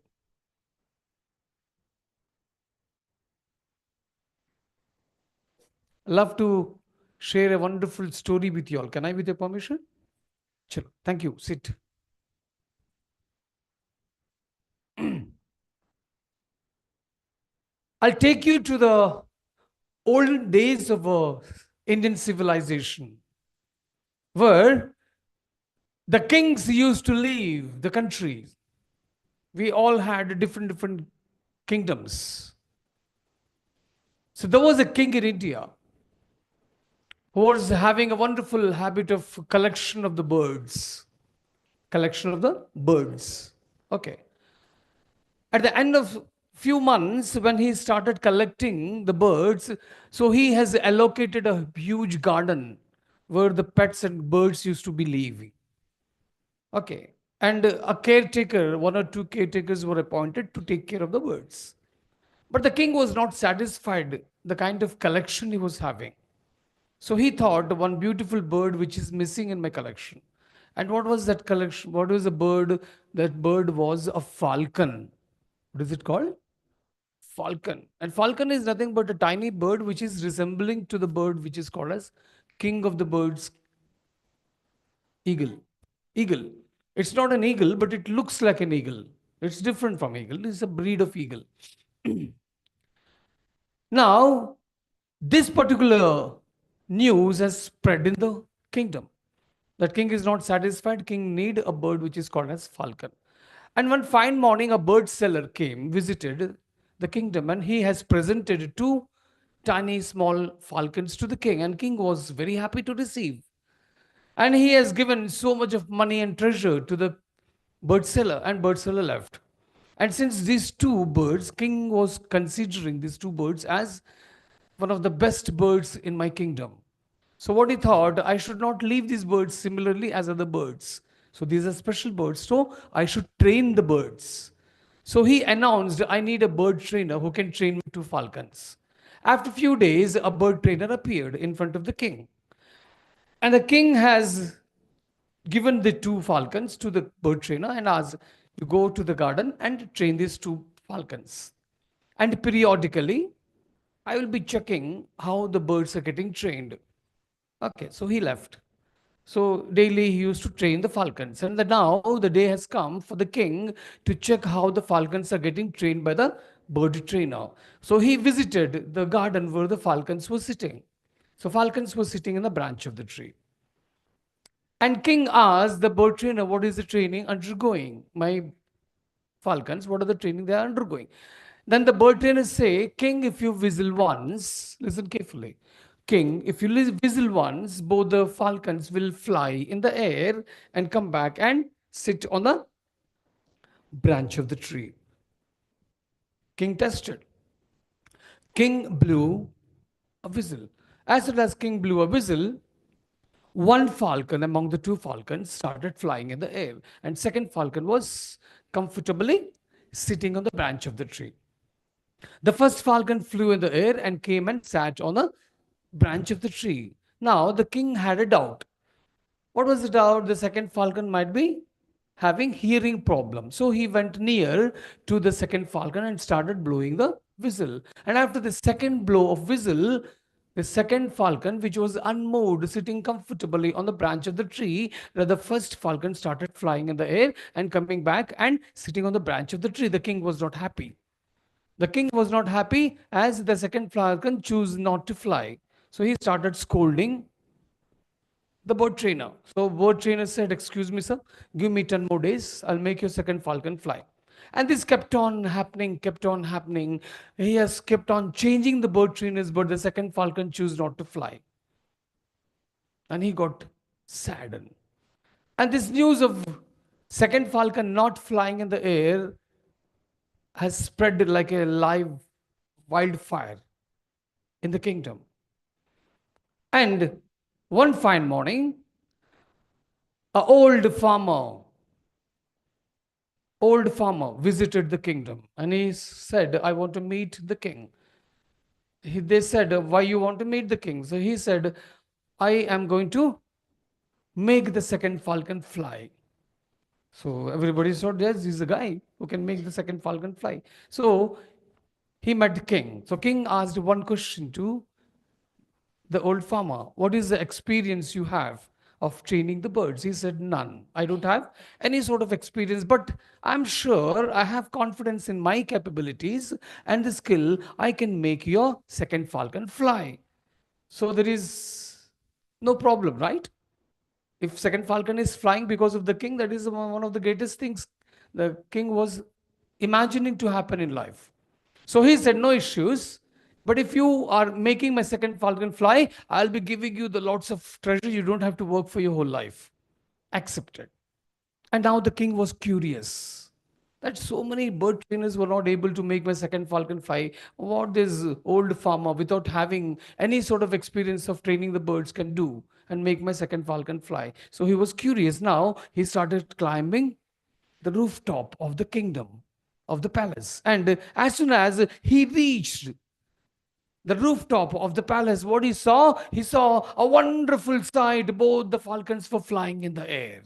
I love to share a wonderful story with you all. Can I with your permission? Chalo. Thank you. Sit. I'll take you to the olden days of Indian civilization, where the kings used to leave the country. We all had different kingdoms. So there was a king in India who was having a wonderful habit of collection of the birds. Collection of the birds. Okay. At the end of few months, when he started collecting the birds, so he has allocated a huge garden where the pets and birds used to be living. Okay. And a caretaker, 1 or 2 caretakers were appointed to take care of the birds. But the king was not satisfied the kind of collection he was having. So he thought one beautiful bird which is missing in my collection. And what was that collection? What was the bird? That bird was a falcon. What is it called? Falcon. And falcon is nothing but a tiny bird which is resembling to the bird which is called as king of the birds, eagle. Eagle. It's not an eagle, but it looks like an eagle. It's different from eagle. It's a breed of eagle. Now, this particular news has spread in the kingdom. That king is not satisfied. King need a bird which is called as falcon. And one fine morning, a bird seller came, visited the kingdom, and he has presented 2 tiny small falcons to the king. And king was very happy to receive. And he has given so much of money and treasure to the bird seller, and bird seller left. And since these 2 birds, king was considering these 2 birds as one of the best birds in my kingdom. So what he thought, I should not leave these birds similarly as other birds. So these are special birds. So I should train the birds. So he announced, I need a bird trainer who can train me 2 falcons. After a few days, a bird trainer appeared in front of the king. And the king has given the 2 falcons to the bird trainer and asked, you go to the garden and train these 2 falcons. And periodically, I will be checking how the birds are getting trained. Okay, so he left. So daily he used to train the falcons. And now the day has come for the king to check how the falcons are getting trained by the bird trainer. So he visited the garden where the falcons were sitting. So falcons were sitting in the branch of the tree. And king asked the bird trainer, what is the training undergoing? My falcons, what are the training they are undergoing? Then the bird trainers say, king, if you whistle once, listen carefully. King, if you whistle once, both the falcons will fly in the air and come back and sit on the branch of the tree. King tested. King blew a whistle. As soon as king blew a whistle, one falcon among the two falcons started flying in the air, and second falcon was comfortably sitting on the branch of the tree. The first falcon flew in the air and came and sat on a branch of the tree. Now the king had a doubt. What was the doubt? The second falcon might be having hearing problem. So he went near to the second falcon and started blowing the whistle. And after the second blow of whistle, the second falcon, which was unmoved, sitting comfortably on the branch of the tree, the first falcon started flying in the air and coming back and sitting on the branch of the tree. The king was not happy. The king was not happy as the second falcon chose not to fly. So he started scolding the bird trainer. So bird trainer said, excuse me, sir, give me 10 more days. I'll make your second falcon fly. And this kept on happening, kept on happening. He has kept on changing the bird trainers, but the second falcon chose not to fly. And he got saddened. And this news of second falcon not flying in the air has spread like a live wildfire in the kingdom. And one fine morning, an old farmer visited the kingdom, and he said, I want to meet the king. They said, why you want to meet the king? So he said, I am going to make the second falcon fly. So everybody thought, yes, he's a guy who can make the second falcon fly. So he met the king. So king asked one question to the old farmer. What is the experience you have of training the birds? He said, none. I don't have any sort of experience, but I'm sure I have confidence in my capabilities and the skill. I can make your second falcon fly. So there is no problem, right? If second falcon is flying because of the king, that is one of the greatest things the king was imagining to happen in life. So he said, no issues. But if you are making my second falcon fly, I'll be giving you the lots of treasure. You don't have to work for your whole life. Accepted. And now the king was curious that so many bird trainers were not able to make my second falcon fly. What this old farmer, without having any sort of experience of training the birds, can do and make my second falcon fly. So he was curious. Now he started climbing the rooftop of the kingdom, of the palace. And as soon as he reached the rooftop of the palace, what he saw a wonderful sight. Both the falcons were flying in the air.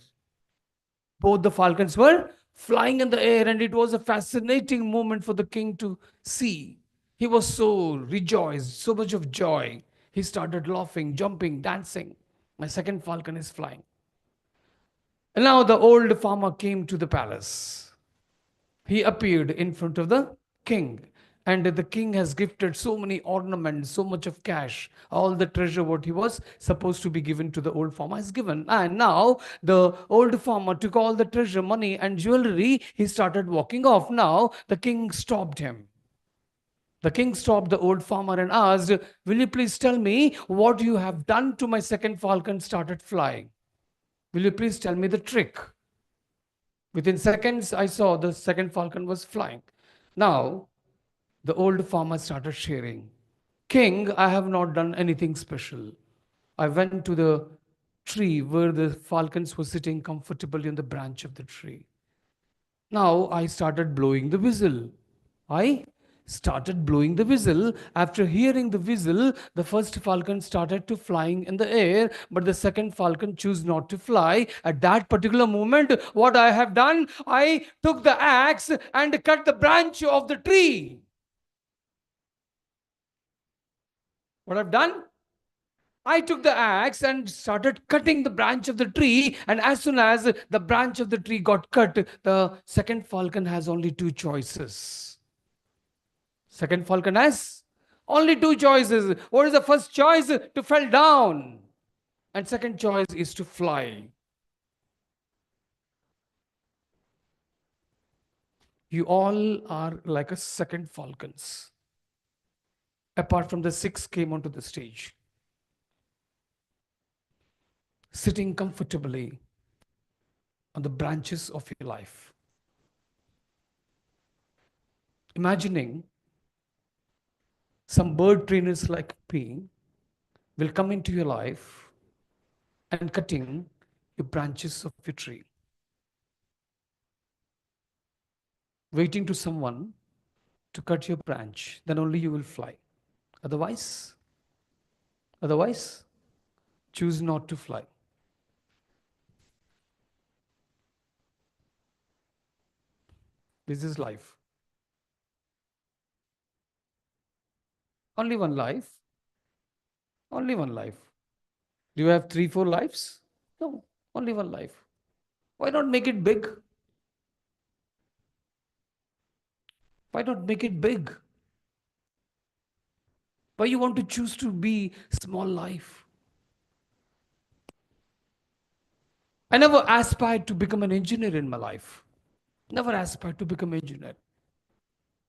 Both the falcons were flying in the air, and it was a fascinating moment for the king to see. He was so rejoiced, so much of joy. He started laughing, jumping, dancing. My second falcon is flying. And now the old farmer came to the palace. He appeared in front of the king. And the king has gifted so many ornaments, so much of cash, all the treasure what he was supposed to be given to the old farmer is given. And now the old farmer took all the treasure, money and jewelry. He started walking off. Now the king stopped him. The king stopped the old farmer and asked, will you please tell me what you have done to my second falcon started flying? Will you please tell me the trick? Within seconds, I saw the second falcon was flying. Now, the old farmer started sharing. King, I have not done anything special. I went to the tree where the falcons were sitting comfortably on the branch of the tree. Now I started blowing the whistle. I started blowing the whistle. After hearing the whistle, the first falcon started to flying in the air, but the second falcon chose not to fly. At that particular moment, what I have done, I took the axe and cut the branch of the tree. What I've done? I took the axe and started cutting the branch of the tree. And as soon as the branch of the tree got cut, the second falcon has only two choices. Second falcon has only two choices. What is the first choice? To fall down. And second choice is to fly. You all are like a second falcons. Apart from the six came onto the stage, sitting comfortably on the branches of your life. Imagining some bird trainers like me will come into your life and cutting your branches of your tree, waiting to someone to cut your branch, then only you will fly. Otherwise, choose not to fly. This is life. Only one life. Only one life. Do you have 3, 4 lives? No, only one life. Why not make it big? Why not make it big? Why you want to choose to be small life? I never aspired to become an engineer in my life. Never aspired to become an engineer.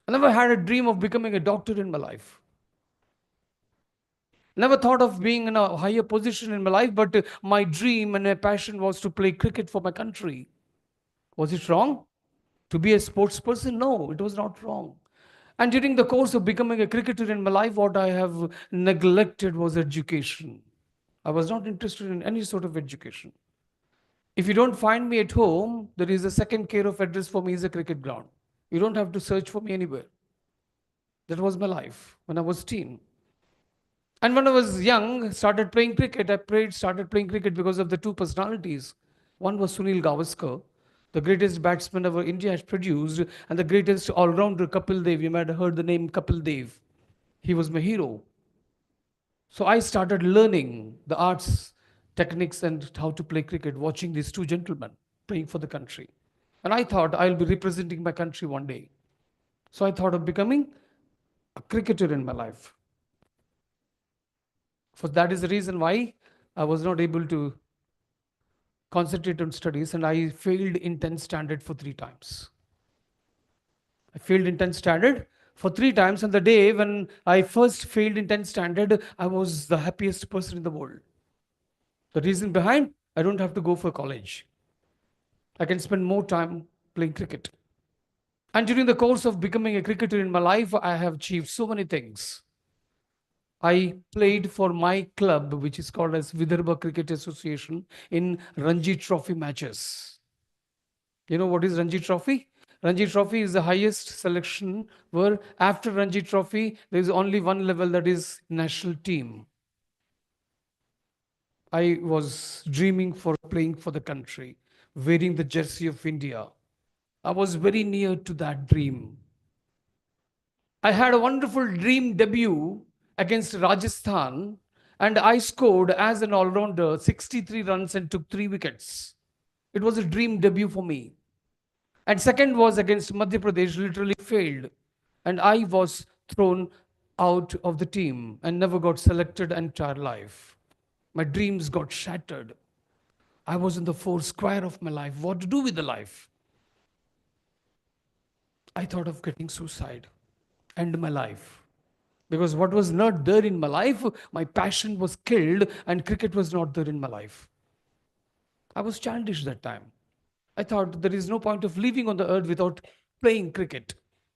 I never had a dream of becoming a doctor in my life. Never thought of being in a higher position in my life, but my dream and my passion was to play cricket for my country. Was it wrong to be a sports person? No, it was not wrong. And during the course of becoming a cricketer in my life, what I have neglected was education. I was not interested in any sort of education. If you don't find me at home, there is a second care of address for me is a cricket ground. You don't have to search for me anywhere. That was my life when I was teen. And when I was young, started playing cricket. Started playing cricket because of the two personalities. One was Sunil Gavaskar, the greatest batsman ever India has produced, and the greatest all-rounder Kapil Dev. You might have heard the name Kapil Dev. He was my hero. So I started learning the arts, techniques, and how to play cricket, watching these two gentlemen playing for the country. And I thought I'll be representing my country one day. So I thought of becoming a cricketer in my life. For that is the reason why I was not able to concentrate on studies, and I failed in 10th standard for 3 times. I failed in 10th standard for 3 times, and the day when I first failed in 10th standard, I was the happiest person in the world. The reason behind, I don't have to go for college. I can spend more time playing cricket. And during the course of becoming a cricketer in my life, I have achieved so many things. I played for my club, which is called as Vidarbha Cricket Association, in Ranji Trophy matches. You know what is Ranji Trophy? Ranji Trophy is the highest selection where after Ranji Trophy, there is only one level, that is national team. I was dreaming for playing for the country, wearing the jersey of India. I was very near to that dream. I had a wonderful dream debut against Rajasthan, and I scored as an all-rounder 63 runs and took 3 wickets. It was a dream debut for me. And second was against Madhya Pradesh, literally failed. And I was thrown out of the team and never got selected entire life. My dreams got shattered. I was in the 4 square of my life. What to do with the life? I thought of getting suicide, end my life. Because what was not there in my life, my passion was killed, and cricket was not there in my life. I was childish that time. I thought there is no point of living on the earth without playing cricket.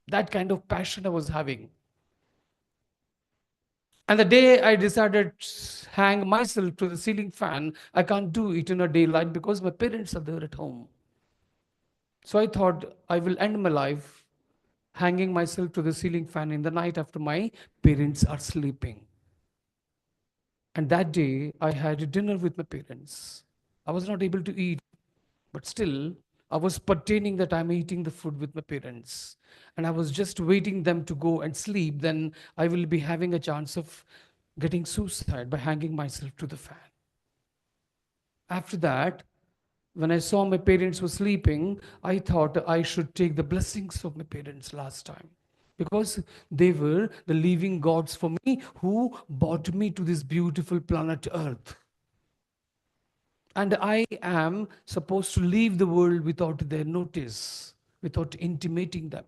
That kind of passion I was having. And the day I decided to hang myself to the ceiling fan, I can't do it in a daylight because my parents are there at home. So I thought I will end my life hanging myself to the ceiling fan in the night after my parents are sleeping. And that day I had a dinner with my parents. I was not able to eat, but still I was pertaining that I'm eating the food with my parents. And I was just waiting them to go and sleep. Then I will be having a chance of getting suicide by hanging myself to the fan. After that, when I saw my parents were sleeping, I thought I should take the blessings of my parents last time, because they were the living gods for me who brought me to this beautiful planet Earth. And I am supposed to leave the world without their notice, without intimating them.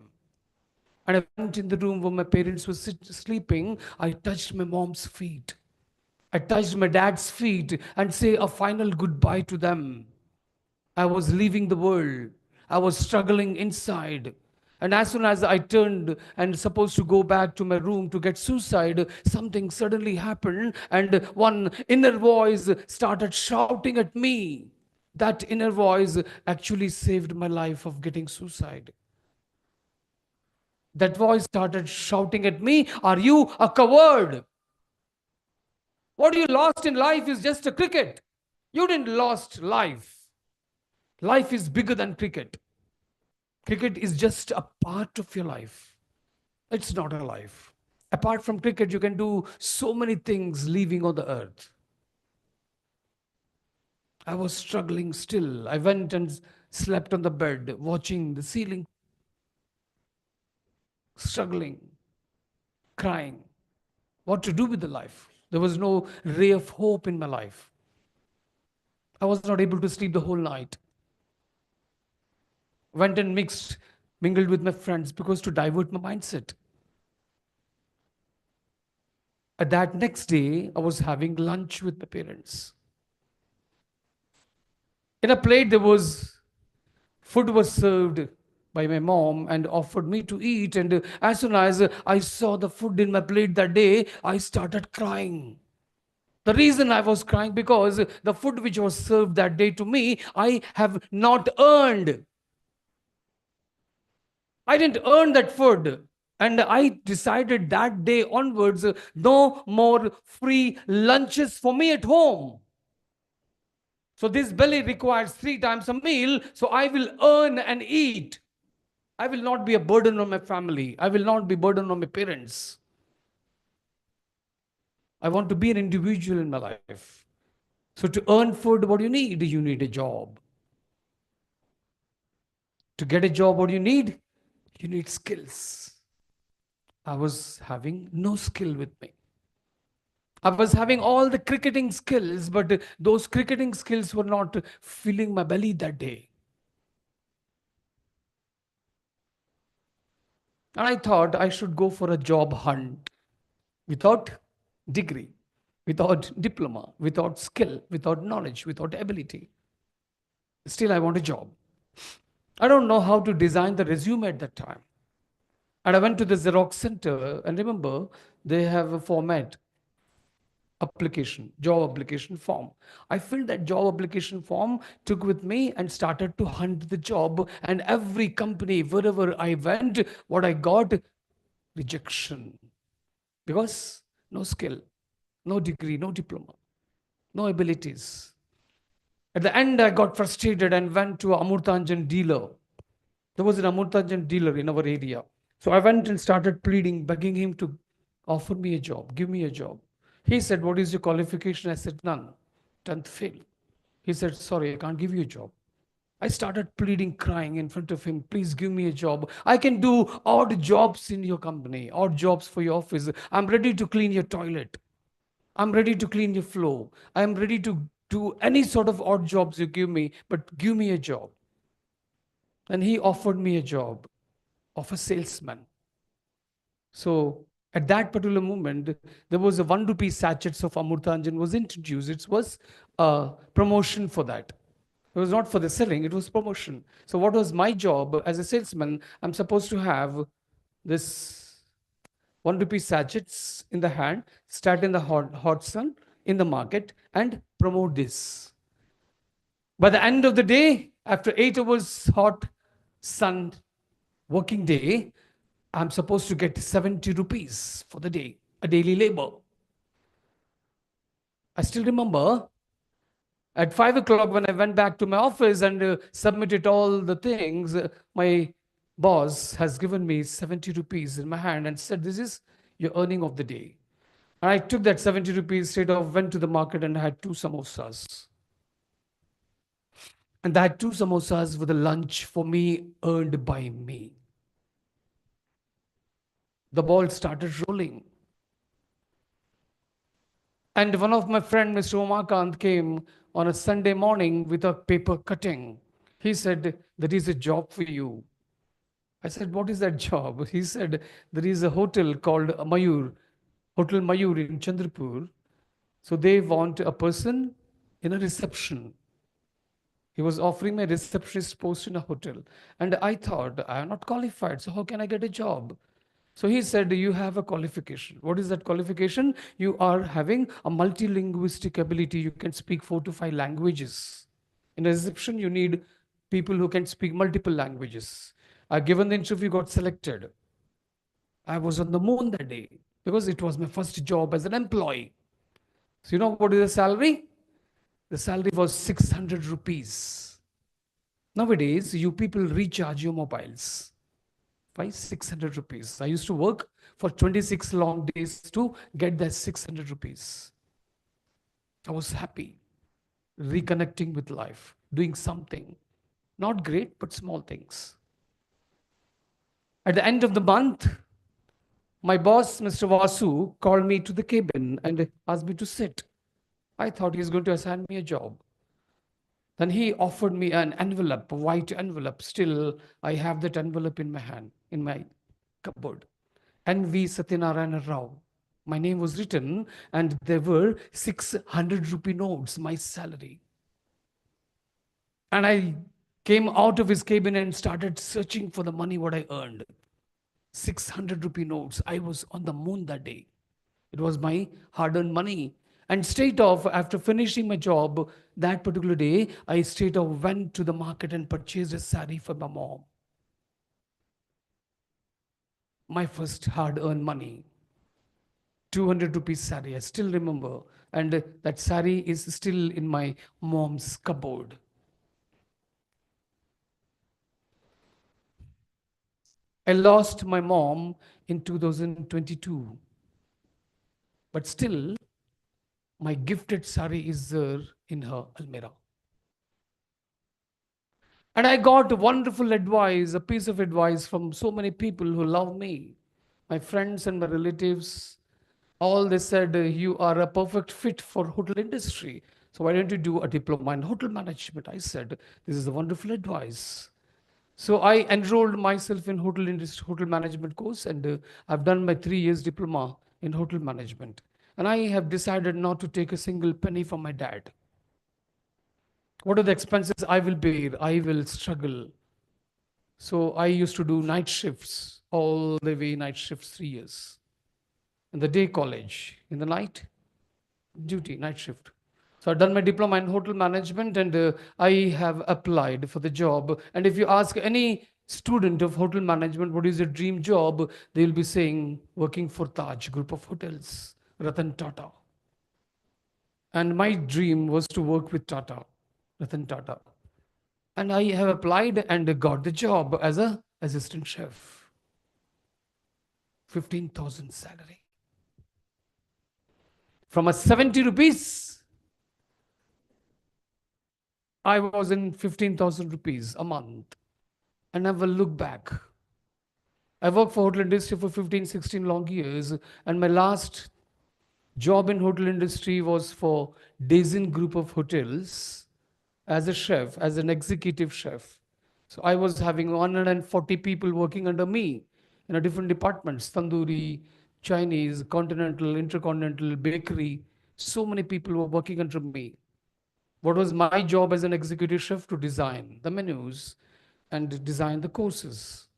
And I went in the room where my parents were sleeping. I touched my mom's feet. I touched my dad's feet and say a final goodbye to them. I was leaving the world. I was struggling inside. And as soon as I turned and supposed to go back to my room to get suicide, something suddenly happened, and one inner voice started shouting at me. That inner voice actually saved my life of getting suicide. That voice started shouting at me, "Are you a coward? What you lost in life is just a cricket. You didn't lost life. Life is bigger than cricket. Cricket is just a part of your life. It's not a life. Apart from cricket, you can do so many things living on the earth." I was struggling still. I went and slept on the bed, watching the ceiling, struggling, crying. What to do with the life? There was no ray of hope in my life. I was not able to sleep the whole night. Went and mingled with my friends because to divert my mindset. At that next day, I was having lunch with my parents. In a plate, food was served by my mom and offered me to eat. And as soon as I saw the food in my plate that day, I started crying. The reason I was crying, because the food which was served that day to me, I have not earned. I didn't earn that food. And I decided that day onwards, no more free lunches for me at home. So this belly requires 3 times a meal. So I will earn and eat. I will not be a burden on my family. I will not be a burden on my parents. I want to be an individual in my life. So to earn food, what do you need? You need a job. To get a job, what do you need? You need skills. I was having no skill with me. I was having all the cricketing skills, but those cricketing skills were not filling my belly that day. And I thought I should go for a job hunt without degree, without diploma, without skill, without knowledge, without ability. Still, I want a job. I don't know how to design the resume at that time. And I went to the Xerox center, and remember, they have a format, job application form. I filled that job application form, took with me, and started to hunt the job. And every company, wherever I went, what I got, rejection. Because no skill, no degree, no diploma, no abilities. At the end, I got frustrated and went to Amurthanjan dealer. There was an Amurthanjan dealer in our area. So I went and started pleading, begging him to offer me a job, give me a job. He said, "What is your qualification?" I said, "None. 10th fail." He said, "Sorry, I can't give you a job." I started pleading, crying in front of him, "Please give me a job. I can do odd jobs in your company, odd jobs for your office. I'm ready to clean your toilet. I'm ready to clean your floor. I'm ready to do any sort of odd jobs you give me, but give me a job." And he offered me a job of a salesman. So at that particular moment, there was a 1 rupee sachets of Amurthanjan was introduced. It was a promotion for that. It was not for the selling, it was promotion. So what was my job as a salesman? I'm supposed to have this 1 rupee sachets in the hand, start in the hot sun in the market and promote this. By the end of the day, after 8 hours hot sun working day, I'm supposed to get 70 rupees for the day, a daily labor. I still remember at 5 o'clock when I went back to my office and submitted all the things, my boss has given me 70 rupees in my hand and said, "This is your earning of the day." And I took that 70 rupees, straight off, went to the market and had 2 samosas. And that 2 samosas were the lunch for me, earned by me. The ball started rolling. And one of my friend, Mr. Omakant, came on a Sunday morning with a paper cutting. He said, "There is a job for you." I said, "What is that job?" He said, "There is a hotel called Mayur, Hotel Mayur in Chandrapur. So they want a person in a reception." He was offering me a receptionist post in a hotel. And I thought, I am not qualified, so how can I get a job? So he said, "You have a qualification." What is that qualification? You are having a multilinguistic ability. You can speak 4 to 5 languages. In a reception, you need people who can speak multiple languages. I given the interview, got selected. I was on the moon that day because it was my first job as an employee. So you know what is the salary? The salary was 600 rupees. Nowadays, you people recharge your mobiles by 600 rupees. I used to work for 26 long days to get that 600 rupees. I was happy, reconnecting with life, doing something. Not great, but small things. At the end of the month, my boss, Mr. Vasu, called me to the cabin and asked me to sit. I thought he's going to assign me a job. Then he offered me an envelope, a white envelope. Still, I have that envelope in my hand, in my cupboard. N.V. Satyanarayana Rao. My name was written, and there were 600 rupee notes, my salary. And I came out of his cabin and started searching for the money what I earned. 600 rupee notes. I was on the moon that day. It was my hard-earned money. And straight off, after finishing my job that particular day, I straight off went to the market and purchased a sari for my mom. My first hard-earned money. 200 rupees sari, I still remember. And that sari is still in my mom's cupboard. I lost my mom in 2022. But still, my gifted sari is there in her almirah. And I got wonderful advice, a piece of advice from so many people who love me. My friends and my relatives, all they said, "You are a perfect fit for hotel industry. So why don't you do a diploma in hotel management?" I said, "This is a wonderful advice." So I enrolled myself in hotel industry, hotel management course, and I've done my 3 years diploma in hotel management. And I have decided not to take a single penny from my dad. What are the expenses I will bear? I will struggle. So I used to do night shifts, all the way night shifts, 3 years. In the day college, in the night duty, night shift. So I've done my diploma in hotel management, and I have applied for the job. And if you ask any student of hotel management what is your dream job, they will be saying working for Taj Group of Hotels, Ratan Tata. And my dream was to work with Tata, Ratan Tata. And I have applied and got the job as a assistant chef. 15,000 salary. From a 70 rupees, I was in 15,000 rupees a month. I never look back. I worked for hotel industry for 15, 16 long years. And my last job in hotel industry was for Dazen Group of Hotels as a chef, as an executive chef. So I was having 140 people working under me in a different departments, tandoori, Chinese, continental, intercontinental, bakery. So many people were working under me. What was my job as an executive chef? To design the menus and design the courses.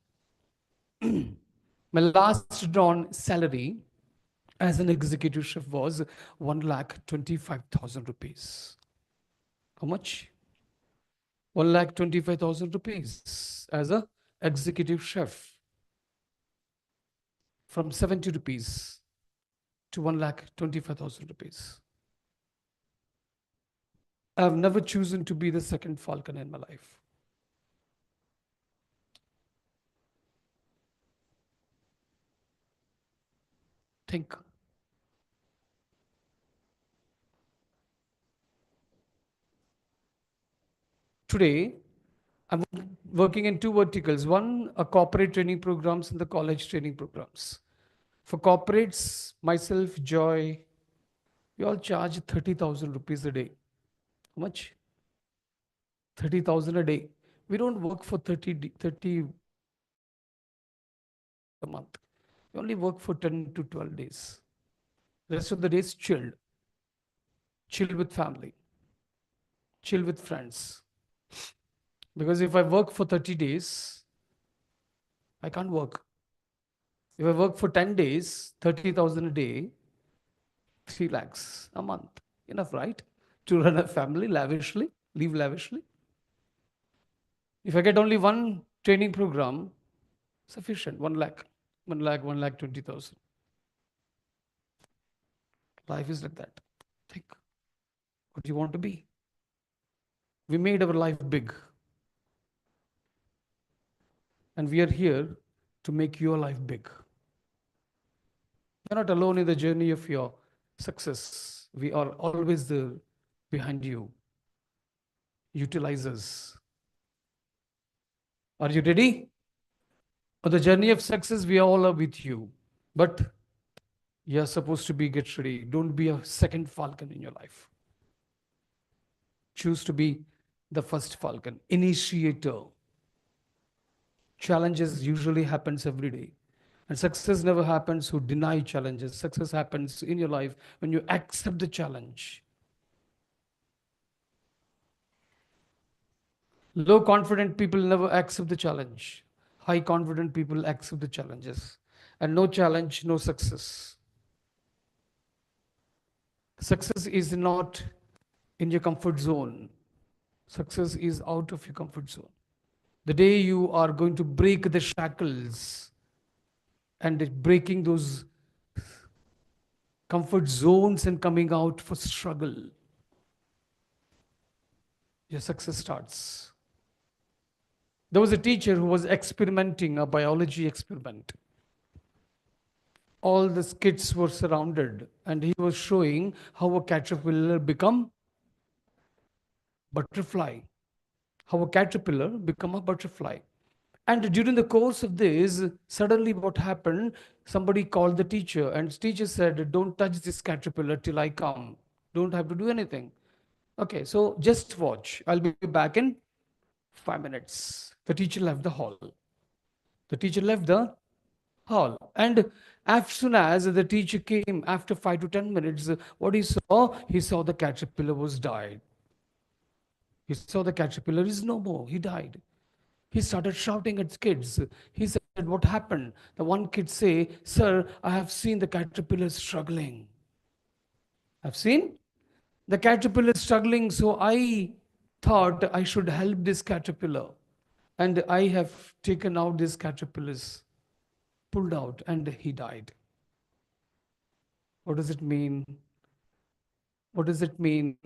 My last drawn salary as an executive chef was 1,25,000 rupees. How much? 1,25,000 rupees as a executive chef. From 70 rupees to 1,25,000 rupees. I've never chosen to be the second falcon in my life. Think. Today, I'm working in two verticals. One, a corporate training programs and the college training programs. For corporates, myself, Joy, we all charge 30,000 rupees a day. How much? 30,000 a day. We don't work for 30 a month. We only work for 10 to 12 days. The rest of the days chilled. Chill with family. Chill with friends. Because if I work for 30 days, I can't work. If I work for 10 days, 30,000 a day, 3 lakhs a month. Enough, right? To run a family lavishly, live lavishly. If I get only one training program, sufficient, 1 lakh, 1 lakh 20,000. Life is like that. Think what do you want to be? We made our life big. And we are here to make your life big. You're not alone in the journey of your success. We are always there behind you. Utilize us. Are you ready? For the journey of success, we all are with you. But you're supposed to be get ready. Don't be a second falcon in your life. Choose to be the first falcon, initiator. Challenges usually happens every day. And success never happens who deny challenges. Success happens in your life when you accept the challenge. Low confident people never accept the challenge. High confident people accept the challenges. And no challenge, no success. Success is not in your comfort zone. Success is out of your comfort zone. The day you are going to break the shackles and breaking those comfort zones and coming out for struggle, your success starts. There was a teacher who was experimenting a biology experiment. All the kids were surrounded and he was showing how a caterpillar become butterfly. How a caterpillar become a butterfly. And during the course of this, suddenly what happened, somebody called the teacher and teacher said, don't touch this caterpillar till I come. Don't have to do anything. Okay, so just watch. I'll be back in 5 minutes. The teacher left the hall. The teacher left the hall. And as soon as the teacher came after 5 to 10 minutes, what he saw the caterpillar was died. He saw the caterpillar is no more. He died. He started shouting at kids. He said, what happened? The one kid say, sir, I have seen the caterpillar struggling. I've seen the caterpillar struggling, so I thought I should help this caterpillar. And I have taken out this caterpillars, pulled out, and he died. What does it mean? What does it mean?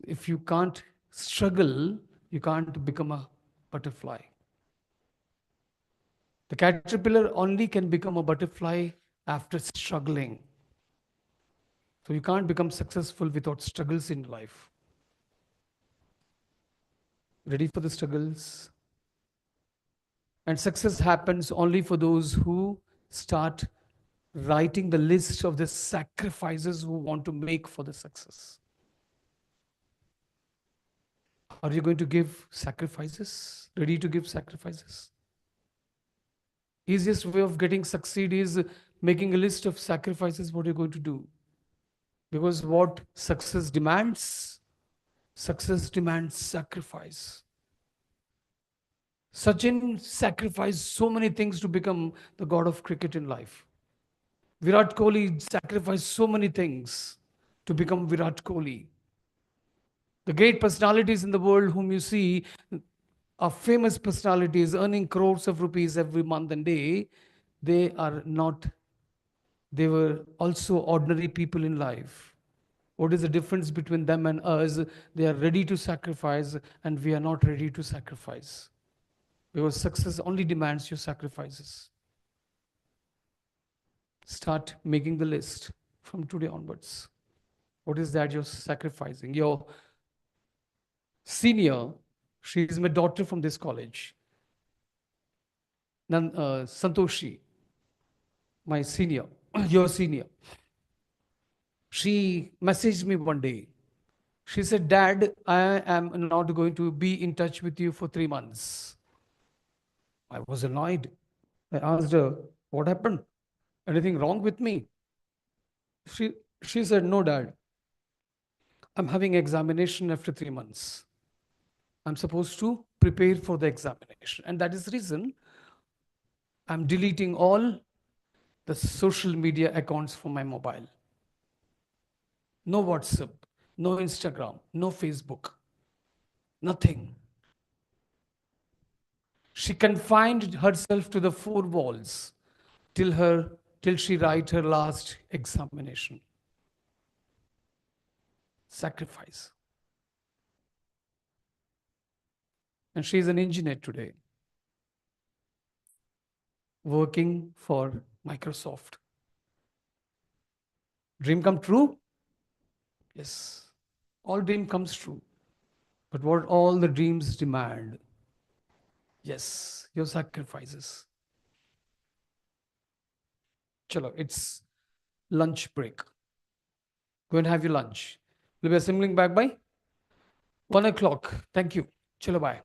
If you can't struggle, you can't become a butterfly. The caterpillar only can become a butterfly after struggling. So you can't become successful without struggles in life. Ready for the struggles? And success happens only for those who start writing the list of the sacrifices who want to make for the success. Are you going to give sacrifices? Ready to give sacrifices? Easiest way of getting succeed is making a list of sacrifices what you're going to do. Because what success demands sacrifice. Sachin sacrificed so many things to become the god of cricket in life. Virat Kohli sacrificed so many things to become Virat Kohli. The great personalities in the world whom you see are famous personalities earning crores of rupees every month and day. They were also ordinary people in life. What is the difference between them and us? They are ready to sacrifice and we are not ready to sacrifice. Because success only demands your sacrifices. Start making the list from today onwards. What is that you're sacrificing? Your senior, she is my daughter from this college. Santoshi, my senior, your senior. She messaged me one day. She said, Dad, I am not going to be in touch with you for 3 months. I was annoyed. I asked her, what happened? Anything wrong with me? She, she said, no, Dad. I'm having examination after 3 months. I'm supposed to prepare for the examination. And that is the reason I'm deleting all the social media accounts from my mobile. No WhatsApp, no Instagram, no Facebook, nothing. She confined herself to the four walls till she write her last examination. Sacrifice. And she is an engineer today, working for Microsoft. Dream come true? Yes. All dream comes true. But what all the dreams demand? Yes, your sacrifices. Chalo, it's lunch break. Go and have your lunch. We'll be assembling back by 1 o'clock. Thank you. Chalo, bye.